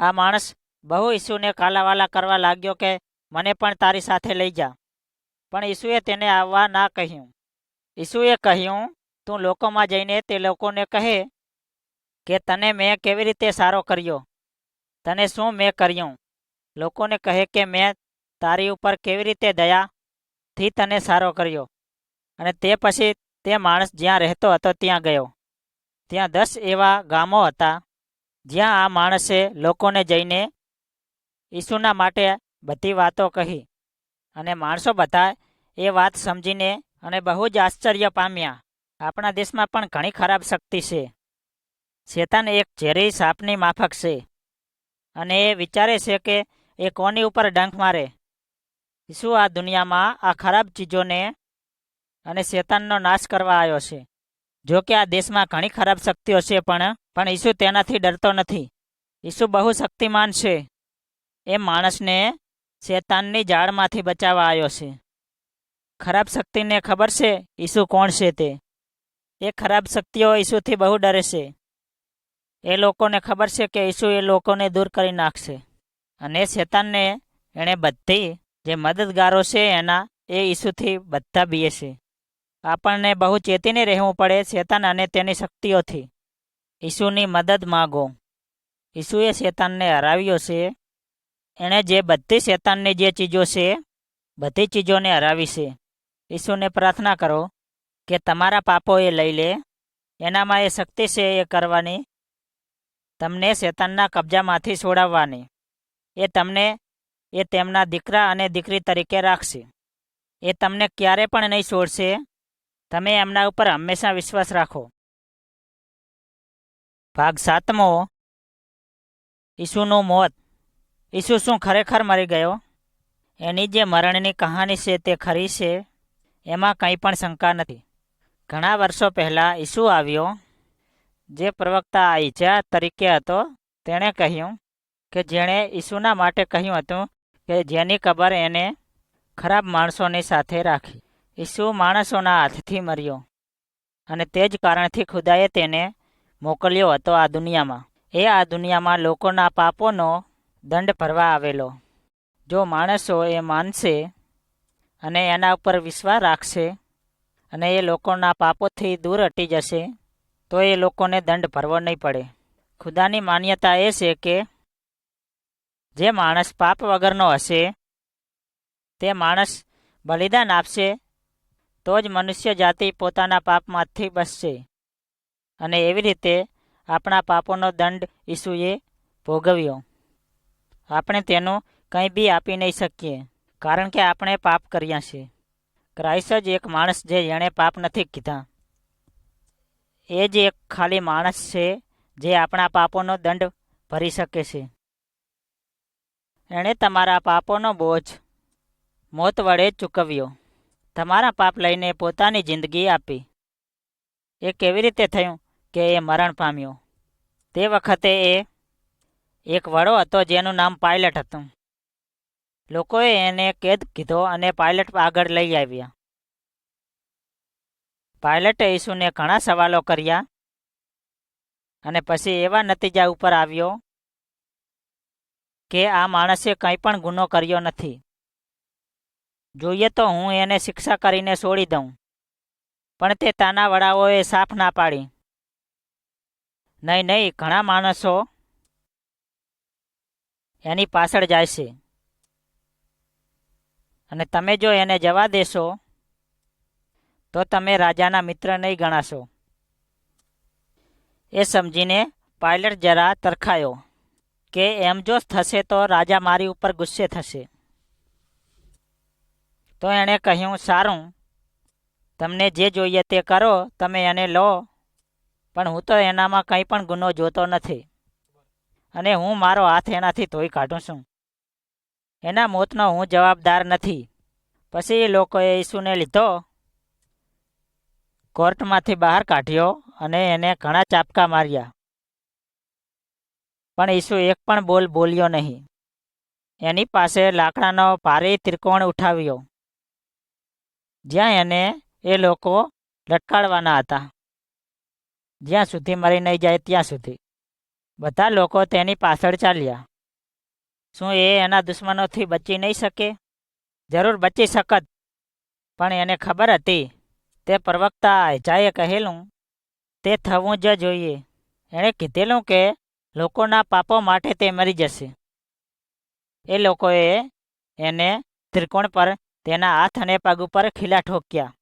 આ માણસ બહુ ઈસુને કાલાવાલા કરવા લાગ્યો કે મને પણ તારી સાથે લઈ જા. પણ ઈસુએ તેને આવવા ના કહ્યું. ઈસુએ કહ્યું, તું લોકોમાં જઈને તે લોકોને કહે કે તને મેં કેવી રીતે સારો કર્યો. તને શું મેં કર્યું? લોકોને કહે કે મેં તારી ઉપર કેવી રીતે દયાથી તને સારો કર્યો. અને તે પછી તે માણસ જ્યાં રહેતો હતો ત્યાં ગયો. ત્યાં 10 એવા ગામો હતા જ્યાં આ માણસે લોકોને જઈને ઈસુના માટે બધી વાતો કહી. અને માણસો બધા એ વાત સમજીને અને બહુ જ આશ્ચર્ય પામ્યા. આપણા દેશમાં પણ ઘણી ખરાબ શક્તિ છે. શેતાન એક ઝેરી સાપની માફક છે અને એ વિચારે છે કે એ કોની ઉપર ડંખ મારે. ઈસુ આ દુનિયામાં આ ખરાબ ચીજોને અને શેતાનનો નાશ કરવા આવ્યો છે. જો કે આ દેશમાં ઘણી ખરાબ શક્તિઓ છે પણ ઈસુ તેનાથી ડરતો નથી. ઈસુ બહુ શક્તિમાન છે. એ માણસને શેતાનની જાળમાંથી બચાવવા આવ્યો છે. ખરાબ શક્તિને ખબર છે ઈસુ કોણ છે તે. એ ખરાબ શક્તિઓ ઈસુથી બહુ ડરે છે. એ લોકોને ખબર છે કે ઈસુ એ લોકોને દૂર કરી નાખશે. અને શેતાનને એણે બધી જે મદદગારો છે એના એ ઈસુથી બધા બીએ છે. આપણને બહુ ચેતીને રહેવું પડે શેતાન અને તેની શક્તિઓથી. ઈસુની મદદ માગો. ઈસુએ શેતાનને હરાવ્યો છે. એણે જે બધી શેતાનની જે ચીજો છે બધી ચીજોને હરાવી છે. ઈસુને પ્રાર્થના કરો કે તમારા પાપો એ લઈ લે. એનામાં એ શક્તિ છે એ કરવાની, તમને શેતાનના કબજામાંથી છોડાવવાની. એ તમને એ તેમના દીકરા અને દીકરી તરીકે રાખશે. એ તમને ક્યારે પણ નહીં છોડશે. તમે એમના ઉપર હંમેશા વિશ્વાસ રાખો. ભાગ 7. ઈસુનું મોત. ઈસુ શું ખરેખર મરી ગયો? એની જે મરણની કહાની છે તે ખરી છે, એમાં કંઈ પણ શંકા નથી. ઘણા વર્ષો પહેલાં ઈસુ આવ્યો. જે પ્રવક્તા આઈજા તરીકે હતો તેણે કહ્યું કે જેણે ઈસુના માટે કહ્યું હતું કે જેની કબર એને ખરાબ માણસોની સાથે રાખી. ઈસુ માણસોના હાથથી મર્યો અને તે જ કારણથી ખુદાએ તેને મોકલ્યો હતો આ દુનિયામાં. એ આ દુનિયામાં લોકોના પાપોનો દંડ ભરવા આવેલો. જો માણસો એ માનશે અને એના ઉપર વિશ્વાસ રાખશે અને એ લોકોના પાપોથી દૂર હટી જશે તો એ લોકોને દંડ ભરવો નહીં પડે. ખુદાની માન્યતા એ છે કે જે માણસ પાપ વગરનો હશે તે માણસ બલિદાન આપશે તો જ મનુષ્ય જાતિ પોતાના પાપમાંથી બચશે. અને એવી રીતે આપણા પાપોનો દંડ ઈસુએ ભોગવ્યો. આપણે તેનું કંઈ બી આપી નહીં શકીએ કારણ કે આપણે પાપ કર્યા છે. ક્રાઇસ્ટ જ એક માણસ છે જેણે પાપ નથી કીધા. એ જ એક ખાલી માણસ છે જે આપણા પાપોનો દંડ ભરી શકે છે. એણે તમારા પાપોનો બોજ મોત વડે ચૂકવ્યો. તમારા પાપ લઈને પોતાની જિંદગી આપી. એ કેવી રીતે થયું કે એ મરણ પામ્યો? તે વખતે એ એક વડો હતો જેનું નામ પાયલટ હતું. લોકોએ એને કેદ કીધો અને પાયલટ આગળ લઈ આવ્યા. પાયલટે ઈસુને ઘણા સવાલો કર્યા અને પછી એવા નતીજા ઉપર આવ્યો કે આ માણસે કંઈ પણ ગુનો કર્યો નથી. જોઈએ તો હું એને શિક્ષા કરીને છોડી દઉં. પણ તે તાના વડાઓએ સાફ ના પાડી. નહીં, ઘણા માણસો એની પાછળ જાય છે અને તમે જો એને જવા દેશો તો તમે રાજાના મિત્ર નહીં ગણાશો. એ સમજીને પાયલટ જરા તરખાયો કે એમ જો થશે તો રાજા મારી ઉપર ગુસ્સે થશે. તો એણે કહ્યું, સારું, તમને જે જોઈએ તે કરો, તમે એને લો, પણ હું તો એનામાં કંઈ પણ ગુનો જોતો નથી, અને હું મારો હાથ એનાથી ધોઈ કાઢું છું. એના મોતનો હું જવાબદાર નથી. પછી એ લોકોએ ઈસુને લીધો, કોર્ટમાંથી બહાર કાઢ્યો અને એને ઘણા ચાપકા માર્યા, પણ ઈસુ એક પણ બોલ બોલ્યો નહીં. એની પાસે લાકડાનો ભારે ત્રિકોણ ઉઠાવ્યો, જ્યાં એને એ લોકો લટકાડવાના હતા, જ્યાં સુધી મરી નહીં જાય ત્યાં સુધી. બધા લોકો તેની પાછળ ચાલ્યા. શું એ એના દુશ્મનોથી બચી નહીં શકે? જરૂર બચી શકત, પણ એને ખબર હતી, તે પ્રવક્તા એજાએ કહેલું તે થવું જ જોઈએ. એણે કીધેલું કે લોકોના પાપો માટે તે મરી જશે. એ લોકોએ એને ત્રિકોણ પર તેના હાથ અને પગ ઉપર ખીલા ઠોક્યા,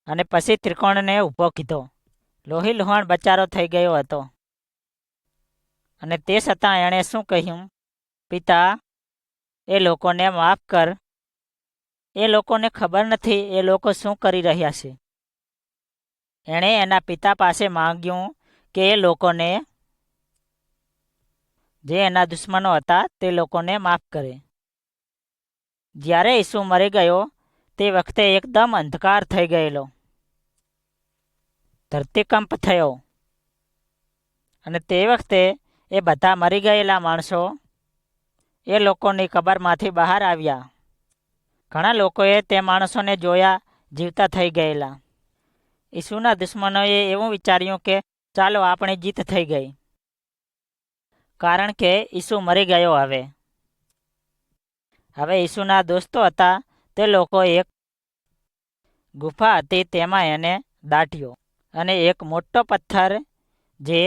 અને પછી ત્રિકોણને ઊભો કીધો. લોહી લુહાણ બચારો થઈ ગયો હતો, અને તે છતાં એણે શું કહ્યું? પિતા, એ લોકોને માફ કર. એ લોકોને ખબર નથી એ લોકો શું કરી રહ્યા છે. એણે એના પિતા પાસે માંગ્યું કે એ લોકોને, જે એના દુશ્મનો હતા, તે લોકોને માફ કરે. જ્યારે ઈસુ મરી ગયો તે વખતે એકદમ અંધકાર થઈ ગયેલો. ધરતીકંપ થયો, અને તે વખતે એ બધા મરી ગયેલા માણસો એ લોકોની કબરમાંથી બહાર આવ્યા. ઘણા લોકોએ તે માણસોને જોયા જીવતા થઈ ગયેલા. ઈસુના દુશ્મનોએ એવું વિચાર્યું કે ચાલો આપણી જીત થઈ ગઈ, કારણ કે ઈસુ મરી ગયો. હવે ઈસુના દોસ્તો હતા તે લોકો એક ગુફા હતી તેમાં એને દાટ્યો, અને એક મોટો પથ્થર જે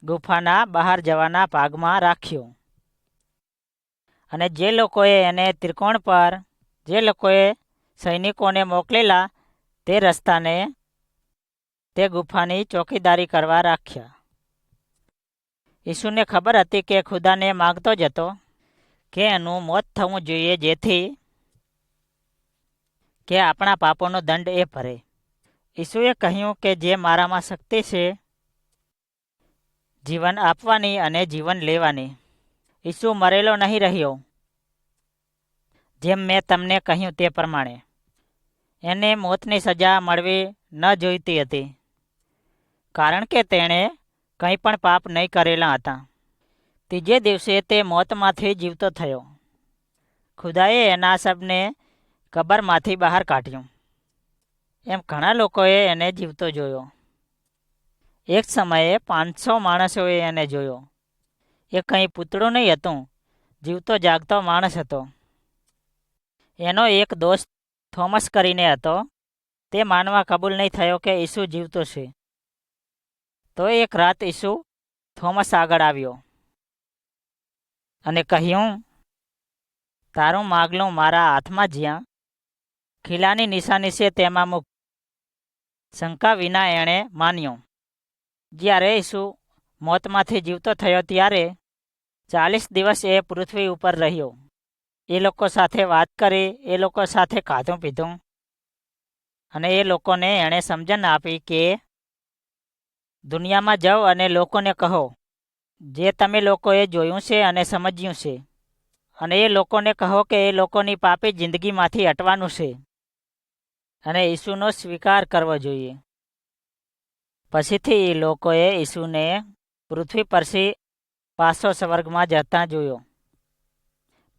ગુફાના બહાર જવાના ભાગમાં રાખ્યો. અને જે લોકોએ એને ત્રિકોણ પર, જે લોકોએ સૈનિકોને મોકલેલા તે રસ્તાને તે ગુફાની ચોકીદારી કરવા રાખ્યા. ઈસુને ખબર હતી કે ખુદાને માગતો જ હતો કે એનું મોત થવું જોઈએ, જેથી કે આપણા પાપોનો દંડ એ ભરે. ઈસુએ કહ્યું કે જે મારામાં શક્તિ છે જીવન આપવાની અને જીવન લેવાની. ઈસુ મરેલો નહીં રહ્યો, જેમ મેં તમને કહ્યું તે પ્રમાણે. એને મોતની સજા મળવી ન જોઈતી હતી, કારણ કે તેણે કંઈ પણ પાપ નહીં કરેલા હતા. ત્રીજે દિવસે તે મોતમાંથી જીવતો થયો. ખુદાએ એના શબને કબરમાંથી બહાર કાઢ્યું. એમ ઘણા લોકોએ એને જીવતો જોયો. એક સમયે 500 માણસોએ એને જોયો. એ કંઈ પૂતળું નહીં હતું, જીવતો જાગતો માણસ હતો. એનો એક દોસ્ત થોમસ કરીને હતો. તે માનવા કબૂલ નહીં થયો કે ઈસુ જીવતો છે. તો એક રાત ઈસુ થોમસ આગળ આવ્યો અને કહ્યું, તારું માગલું મારા હાથમાં જ્યાં ખીલાની નિશાની છે તેમાં મૂક. શંકા વિના એણે માન્યું. જ્યારે ઈસુ મોતમાંથી જીવતો થયો ત્યારે 40 દિવસ એ પૃથ્વી ઉપર રહ્યો. એ લોકો સાથે વાત કરી, એ લોકો સાથે ખાધું પીધું, અને એ લોકોને એણે સમજણ આપી કે દુનિયામાં જાઓ અને લોકોને કહો જે તમે લોકોએ જોયું છે અને સમજ્યું છે, અને એ લોકોને કહો કે એ લોકોની પાપી જિંદગીમાંથી હટવાનું છે અને ઈસુનો સ્વીકાર કરવો જોઈએ. પછીથી એ લોકોએ ઈસુને પૃથ્વી પરથી પાછો સ્વર્ગમાં જતા જોયો.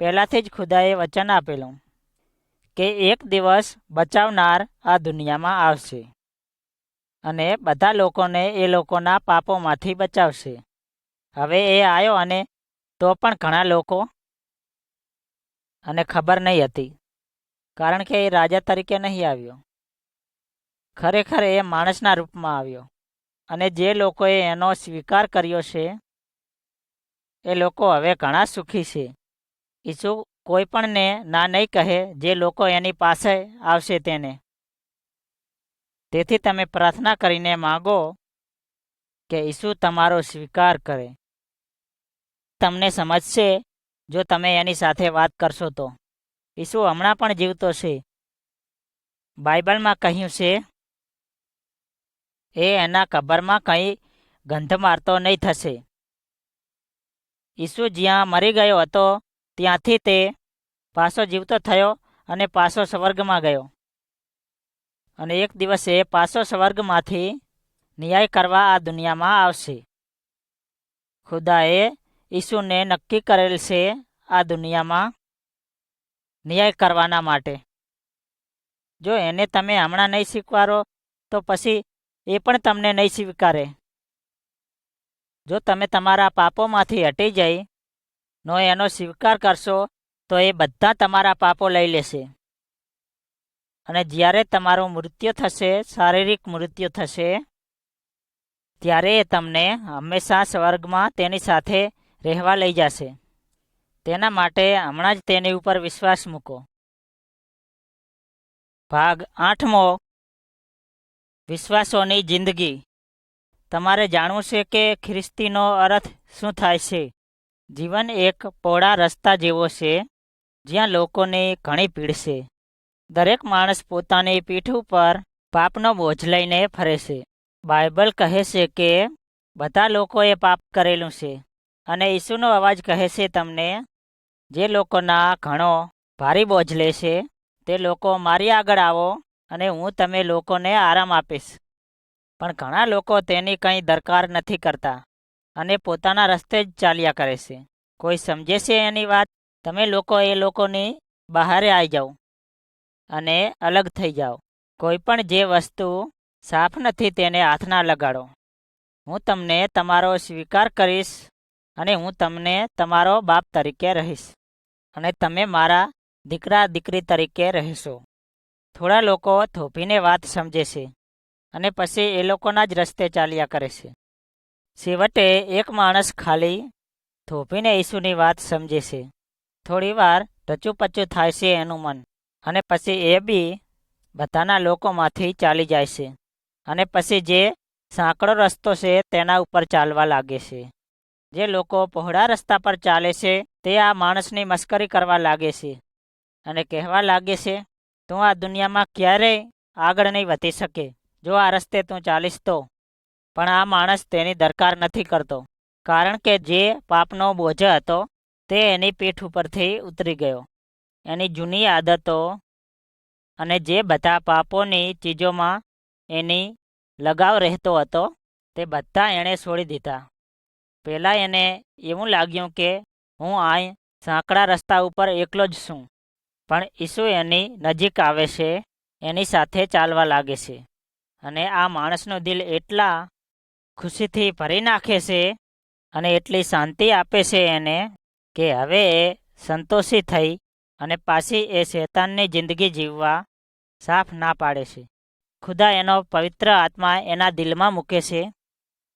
પહેલાંથી જ ખુદાએ વચન આપેલું કે એક દિવસ બચાવનાર આ દુનિયામાં આવશે અને બધા લોકોને એ લોકોના પાપોમાંથી બચાવશે. હવે એ આવ્યો, અને તો પણ ઘણા લોકો અને ખબર નહીં હતી, કારણ કે એ રાજા તરીકે નહીં આવ્યો. ખરેખર એ માણસના રૂપમાં આવ્યો. અને જે લોકોએ એનો સ્વીકાર કર્યો છે એ લોકો હવે ઘણા સુખી છે. ઈસુ કોઈ પણને ના નહીં કહે જે લોકો એની પાસે આવશે તેને. તેથી તમે પ્રાર્થના કરીને માગો કે ઈસુ તમારો સ્વીકાર કરે. તમને સમજશે જો તમે એની સાથે વાત કરશો તો. ઈસુ હમણાં પણ જીવતો છે. બાઇબલમાં કહ્યું છે એ એના કબરમાં કંઈ ગંધ મારતો નહીં થશે. ઈસુ જ્યાં મરી ગયો હતો ત્યાંથી તે પાછો જીવતો થયો અને પાછો સ્વર્ગમાં ગયો. અને એક દિવસે પાછો સ્વર્ગમાંથી ન્યાય કરવા આ દુનિયામાં આવશે. ખુદાએ ઈસુને નક્કી કરેલ છે આ દુનિયામાં ન્યાય કરવાના માટે. જો એને તમે હમણાં નહીં સ્વીકારો તો પછી એ પણ તમને નહીં સ્વીકારે. જો તમે તમારા પાપોમાંથી હટી જઈ એનો સ્વીકાર કરશો તો એ બધા તમારા પાપો લઈ લેશે. અને જ્યારે તમારું મૃત્યુ થશે, શારીરિક મૃત્યુ થશે, ત્યારે એ તમને હંમેશા સ્વર્ગમાં તેની સાથે રહેવા લઈ જશે. તેના માટે હમણાં જ તેની ઉપર વિશ્વાસ મૂકો. ભાગ 8 વિશ્વાસોની જિંદગી. તમારે જાણવું છે કે ખ્રિસ્તીનો અર્થ શું થાય છે. જીવન એક પહોળા રસ્તા જેવો છે જ્યાં લોકોની ઘણી ભીડ છે. દરેક માણસ પોતાની પીઠ ઉપર પાપનો બોજ લઈને ફરે છે. બાઇબલ કહે છે કે બધા લોકોએ પાપ કરેલું છે અને ઈસુનો અવાજ કહે છે તમને, જે લોકોના ઘણો ભારી બોજ લે છે તે લોકો મારી આગળ આવો અને હું તમે લોકોને આરામ આપીશ. પણ ઘણા લોકો તેની કંઈ દરકાર નથી કરતા અને પોતાના રસ્તે જ ચાલ્યા કરે છે. કોઈ સમજે છે એની વાત? તમે લોકો એ લોકોની બહારે આવી જાઓ અને અલગ થઈ જાઓ. કોઈ પણ જે વસ્તુ સાફ નથી તેને હાથ ના લગાડો. હું તમને તમારો સ્વીકાર કરીશ અને હું તમને તમારો બાપ તરીકે રહીશ અને તમે મારા દીકરા દીકરી તરીકે રહેશો. થોડા લોકો થોભીને વાત સમજે છે અને પછી એ લોકોના જ રસ્તે ચાલ્યા કરે છે. છેવટે એક માણસ ખાલી થોભીને ઈસુની વાત સમજે છે. થોડી વાર ટચુપચું થાય છે એનું મન અને પછી એ બી બધાના લોકોમાંથી ચાલી જાય છે અને પછી જે સાંકડો રસ્તો છે તેના ઉપર ચાલવા લાગે છે. જે લોકો પહોળા રસ્તા પર ચાલે છે તે આ માણસની મસ્કરી કરવા લાગે છે અને કહેવા લાગે છે, તું આ દુનિયામાં ક્યારેય આગળ નહીં વધી શકે જો આ રસ્તે તું ચાલીશ તો. પણ આ માણસ તેની દરકાર નથી કરતો, કારણ કે જે પાપનો બોજ હતો તે એની પીઠ ઉપરથી ઉતરી ગયો. એની જૂની આદતો અને જે બધા પાપોની ચીજોમાં એની લગાવ રહેતો હતો તે બધા એણે છોડી દીધા. પહેલાં એને એવું લાગ્યું કે હું અહીં સાંકડા રસ્તા ઉપર એકલો જ છું, પણ ઈસુ એની નજીક આવે છે, એની સાથે ચાલવા લાગે છે અને આ માણસનું દિલ એટલા ખુશીથી ભરી નાખે છે અને એટલી શાંતિ આપે છે એને કે હવે એ સંતોષી થઈ અને પાછી એ શેતાનની જિંદગી જીવવા સાફ ના પાડે છે. ખુદા એનો પવિત્ર આત્મા એના દિલમાં મૂકે છે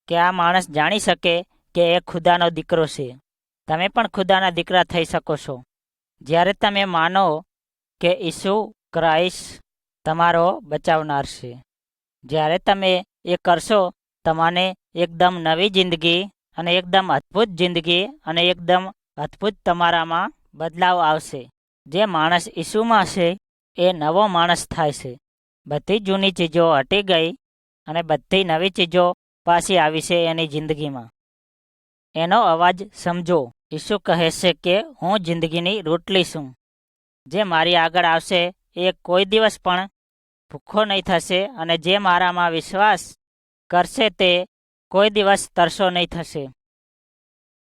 કે આ માણસ જાણી શકે કે એ ખુદાનો દીકરો છે. તમે પણ ખુદાના દીકરા થઈ શકો છો જ્યારે તમે માનો કે ઈસુ ક્રાઇસ્ટ તમારો બચાવનાર છે. જ્યારે તમે એ કરશો તમને એકદમ નવી જિંદગી અને એકદમ અદ્ભુત જિંદગી અને એકદમ અદ્ભુત તમારામાં બદલાવ આવશે. જે માણસ ઈસુમાં છે એ નવો માણસ થાય છે. બધી જૂની ચીજો હટી ગઈ અને બધી નવી ચીજો પાછી આવી છે એની જિંદગીમાં. એનો અવાજ સમજો. ઈસુ કહે છે કે હું જિંદગીની રોટલી છું. જે મારી આગળ આવશે એ કોઈ દિવસ પણ ભૂખો નહીં થશે અને જે મારામાં વિશ્વાસ કરશે તે કોઈ દિવસ તરસો નહીં થશે.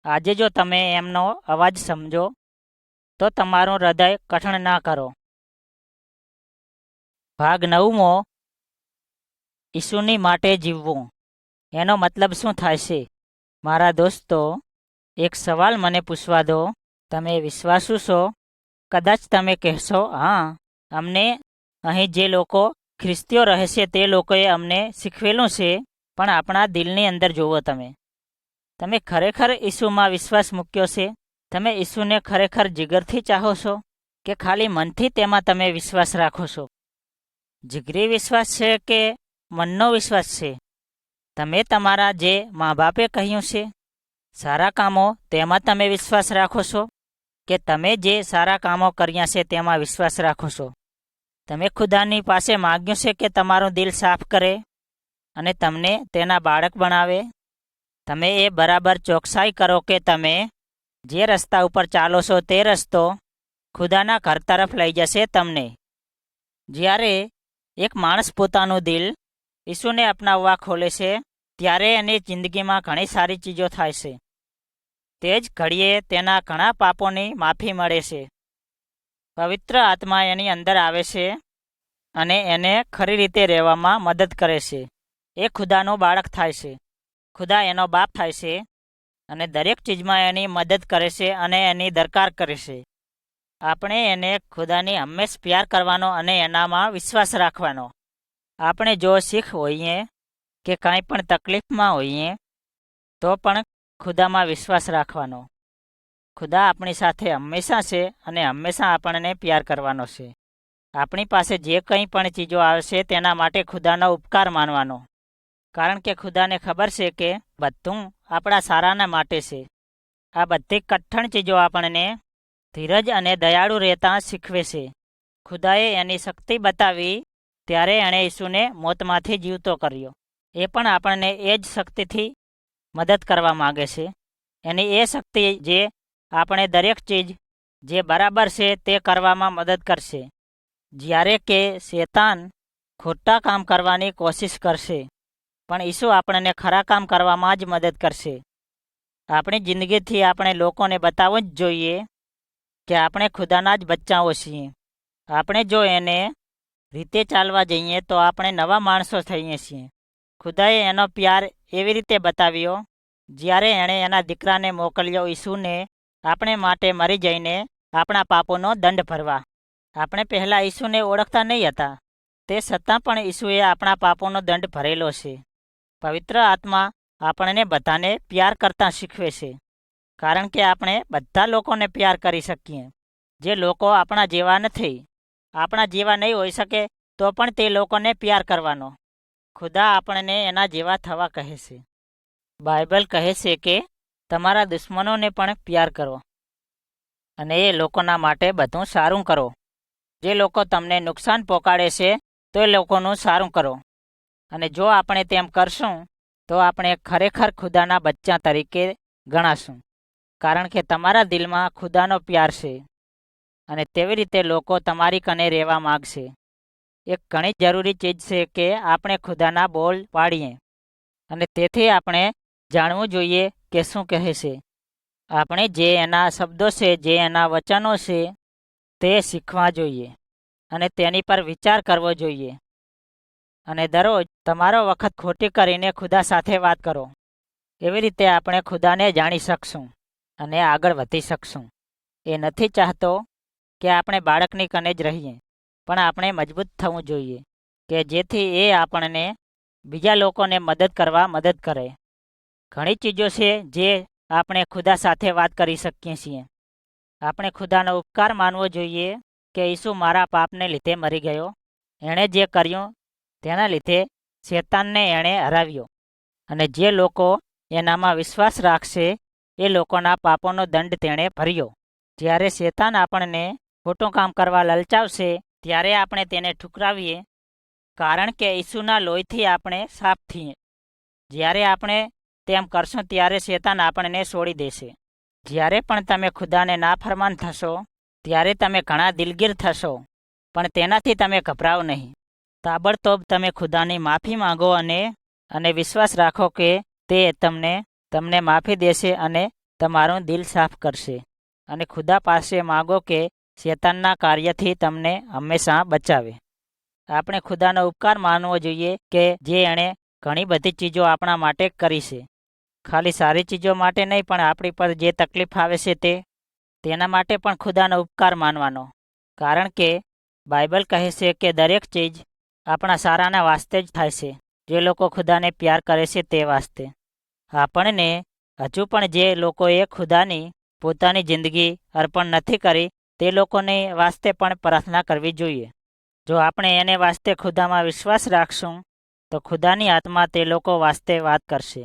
આજે જો તમે એમનો અવાજ સમજો તો તમારું હૃદય કઠણ ના કરો. ભાગ 9 ઈસુની માટે જીવવું. એનો મતલબ શું થાય છે? મારા દોસ્તો, એક સવાલ મને પૂછવા દો. તમે વિશ્વાસુ છો? કદાચ તમે કહેશો, હા, અમને અહીં જે લોકો ખ્રિસ્તીઓ રહે છે તે લોકોએ અમને શીખવેલું છે. પણ આપણા દિલની અંદર જુઓ. તમે ખરેખર ઈસુમાં વિશ્વાસ મૂક્યો છે? તમે ઈસુને ખરેખર જીગરથી ચાહો છો કે ખાલી મનથી તેમાં તમે વિશ્વાસ રાખો છો? જીગરી વિશ્વાસ છે કે મનનો વિશ્વાસ છે? તમે તમારા જે મા બાપે કહ્યું છે સારા કામો તેમાં તમે વિશ્વાસ રાખો છો કે તમે જે સારા કામો કર્યા છે તેમાં વિશ્વાસ રાખો છો? તમે ખુદાની પાસે માગ્યું છે કે તમારું દિલ સાફ કરે અને તમને તેના બાળક બનાવે? તમે એ બરાબર ચોકસાઈ કરો કે તમે જે રસ્તા ઉપર ચાલો છો તે રસ્તો ખુદાના ઘર તરફ લઈ જશે તમને. જ્યારે એક માણસ પોતાનું દિલ ઈસુને અપનાવવા ખોલે છે ત્યારે એની જિંદગીમાં ઘણી સારી ચીજો થાય છે. તે જ ઘડીએ તેના ઘણા પાપોની માફી મળે છે. પવિત્ર આત્મા એની અંદર આવે છે અને એને ખરી રીતે રહેવામાં મદદ કરે છે. એ ખુદાનું બાળક થાય છે. ખુદા એનો બાપ થાય છે અને દરેક ચીજમાં એની મદદ કરે છે અને એની દરકાર કરે છે. આપણે એને ખુદાની હંમેશ પ્યાર કરવાનો અને એનામાં વિશ્વાસ રાખવાનો. આપણે જો શીખ હોઈએ કે કાંઈ પણ તકલીફમાં હોઈએ તો પણ ખુદામાં વિશ્વાસ રાખવાનો. ખુદા આપણી સાથે હંમેશા છે અને હંમેશા આપણને પ્યાર કરવાનો છે. આપણી પાસે જે કંઈ પણ ચીજો આવશે તેના માટે ખુદાનો ઉપકાર માનવાનો, કારણ કે ખુદાને ખબર છે કે બધું આપણા સારાના માટે છે. આ બધી કઠણ ચીજો આપણને ધીરજ અને દયાળુ રહેતા શીખવે છે. ખુદાએ એની શક્તિ બતાવી ત્યારે એણે ઈસુને મોતમાંથી જીવતો કર્યો. એ પણ આપણને એ જ શક્તિથી મદદ કરવા માગે છે. એની એ શક્તિ જે આપણે દરેક ચીજ જે બરાબર છે તે કરવામાં મદદ કરશે. જ્યારે કે શેતાન ખોટા કામ કરવાની કોશિશ કરશે, પણ ઈસુ આપણને ખરા કામ કરવામાં જ મદદ કરશે. આપણી જિંદગીથી આપણે લોકોને બતાવવું જ જોઈએ કે આપણે ખુદાના જ બચ્ચાઓ છીએ. આપણે જો એને રીતે ચાલવા જઈએ તો આપણે નવા માણસો થઈએ છીએ. ખુદાએ એનો પ્યાર એવી રીતે બતાવ્યો જ્યારે એણે એના દીકરાને મોકલ્યો ઈસુને આપણે માટે મરી જઈને આપણા પાપોનો દંડ ભરવા. આપણે પહેલાં ઈસુને ઓળખતા નહીં હતા, તે છતાં પણ ઈસુએ આપણા પાપોનો દંડ ભરેલો છે. પવિત્ર આત્મા આપણને બધાને પ્યાર કરતાં શીખવે છે, કારણ કે આપણે બધા લોકોને પ્યાર કરી શકીએ. જે લોકો આપણા જેવા નથી, આપણા જેવા નહીં હોઈ શકે તો પણ તે લોકોને પ્યાર કરવાનો. ખુદા આપણને એના જેવા થવા કહે છે. બાઇબલ કહે છે કે તમારા દુશ્મનોને પણ પ્યાર કરો અને એ લોકોના માટે બધું સારું કરો. જે લોકો તમને નુકસાન પહોંચાડે છે તો એ લોકોનું સારું કરો. અને જો આપણે તેમ કરશું તો આપણે ખરેખર ખુદાના બચ્ચા તરીકે ગણાશું, કારણ કે તમારા દિલમાં ખુદાનો પ્યાર છે અને તેવી રીતે લોકો તમારી કને રહેવા માગશે. એક ઘણી જરૂરી ચીજ છે કે આપણે ખુદાના બોલ પાડીએ અને તેથી આપણે જાણવું જોઈએ કે શું કહે છે. આપણે જે એના શબ્દો છે, જે એના વચનો છે તે શીખવા જોઈએ અને તેની પર વિચાર કરવો જોઈએ. અને દરરોજ તમારો વખત ખોટી કરીને ખુદા સાથે વાત કરો. એવી રીતે આપણે ખુદાને જાણી શકશું અને આગળ વધી શકશું. એ નથી ચાહતો કે આપણે બાળકની કને જ રહીએ, પણ આપણે મજબૂત થવું જોઈએ કે જેથી એ આપણને બીજા લોકોને મદદ કરવા મદદ કરે. ઘણી ચીજો છે જે આપણે ખુદા સાથે વાત કરી શકીએ છીએ. આપણે ખુદાનો ઉપકાર માનવો જોઈએ કે ઈસુ મારા પાપને લીધે મરી ગયો. એણે જે કર્યું તેના લીધે શેતાનને એણે હરાવ્યો. અને જે લોકો એનામાં વિશ્વાસ રાખશે એ લોકોના પાપોનો દંડ તેણે ભર્યો. જ્યારે શેતાન આપણને ખોટું કામ કરવા લલચાવશે ત્યારે આપણે તેને ઠુકરાવીએ, કારણ કે ઈસુના લોહીથી આપણે સાફ થઈએ. જ્યારે આપણે તેમ કરશું ત્યારે શેતાન આપણને છોડી દેશે. જ્યારે પણ તમે ખુદાને નાફરમાન થશો ત્યારે તમે ઘણા દિલગીર થશો, પણ તેનાથી તમે ગભરાઓ નહીં. તાબડતોબ તમે ખુદાની માફી માંગો અને વિશ્વાસ રાખો કે તે તમને માફી દેશે અને તમારું દિલ સાફ કરશે. અને ખુદા પાસે માગો કે શેતાનના કાર્યથી તમને હંમેશા બચાવે. આપણે ખુદાનો ઉપકાર માનવો જોઈએ કે જે એણે ઘણી બધી ચીજો આપણા માટે કરી છે. ખાલી સારી ચીજો માટે નહીં, પણ આપણી પર જે તકલીફ આવે છે તેના માટે પણ ખુદાનો ઉપકાર માનવાનો, કારણ કે બાઇબલ કહે છે કે દરેક ચીજ આપણા સારાના વાસ્તે જ થાય છે, જે લોકો ખુદાને પ્યાર કરે છે તે વાસ્તે. આપણને હજુ પણ જે લોકોએ ખુદાની પોતાની જિંદગી અર્પણ નથી કરી તે લોકોની વાસ્તે પણ પ્રાર્થના કરવી જોઈએ. જો આપણે એને વાસ્તે ખુદામાં વિશ્વાસ રાખશું તો ખુદાની આત્મા તે લોકો વાસ્તે વાત કરશે.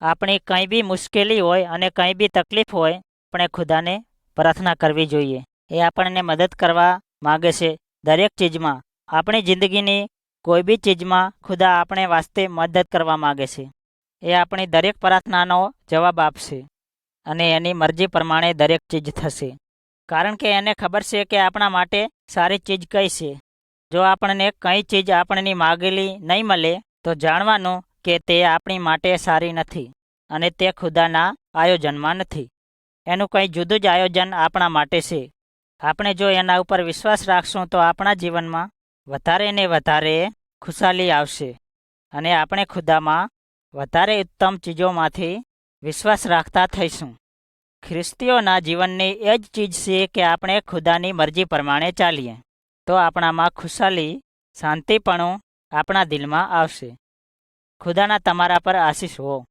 આપણી કંઈ બી મુશ્કેલી હોય અને કંઈ બી તકલીફ હોય, આપણે ખુદાને પ્રાર્થના કરવી જોઈએ. એ આપણને મદદ કરવા માગે છે. દરેક ચીજમાં, આપણી જિંદગીની કોઈ બી ચીજમાં ખુદા આપણે વાસ્તે મદદ કરવા માગે છે. એ આપણી દરેક પ્રાર્થનાનો જવાબ આપશે અને એની મરજી પ્રમાણે દરેક ચીજ થશે, કારણ કે એને ખબર છે કે આપણા માટે સારી ચીજ કઈ છે. જો આપણને કઈ ચીજ આપણની માગેલી નહીં મળે તો જાણવાનું કે તે આપણી માટે સારી નથી અને તે ખુદાના આયોજનમાં નથી. એનું કંઈ જુદું જ આયોજન આપણા માટે છે. આપણે જો એના ઉપર વિશ્વાસ રાખશું તો આપણા જીવનમાં વધારે ને વધારે ખુશાલી આવશે અને આપણે ખુદામાં વધારે ઉત્તમ ચીજોમાંથી વિશ્વાસ રાખતા થઈશું. ખ્રિસ્તીઓના જીવનની એ જ ચીજ છે કે આપણે ખુદાની મરજી પ્રમાણે ચાલીએ તો આપણામાં ખુશાલી, શાંતિપણું આપણા દિલમાં આવશે. ખુદાના તમારા પર આશીષ હો.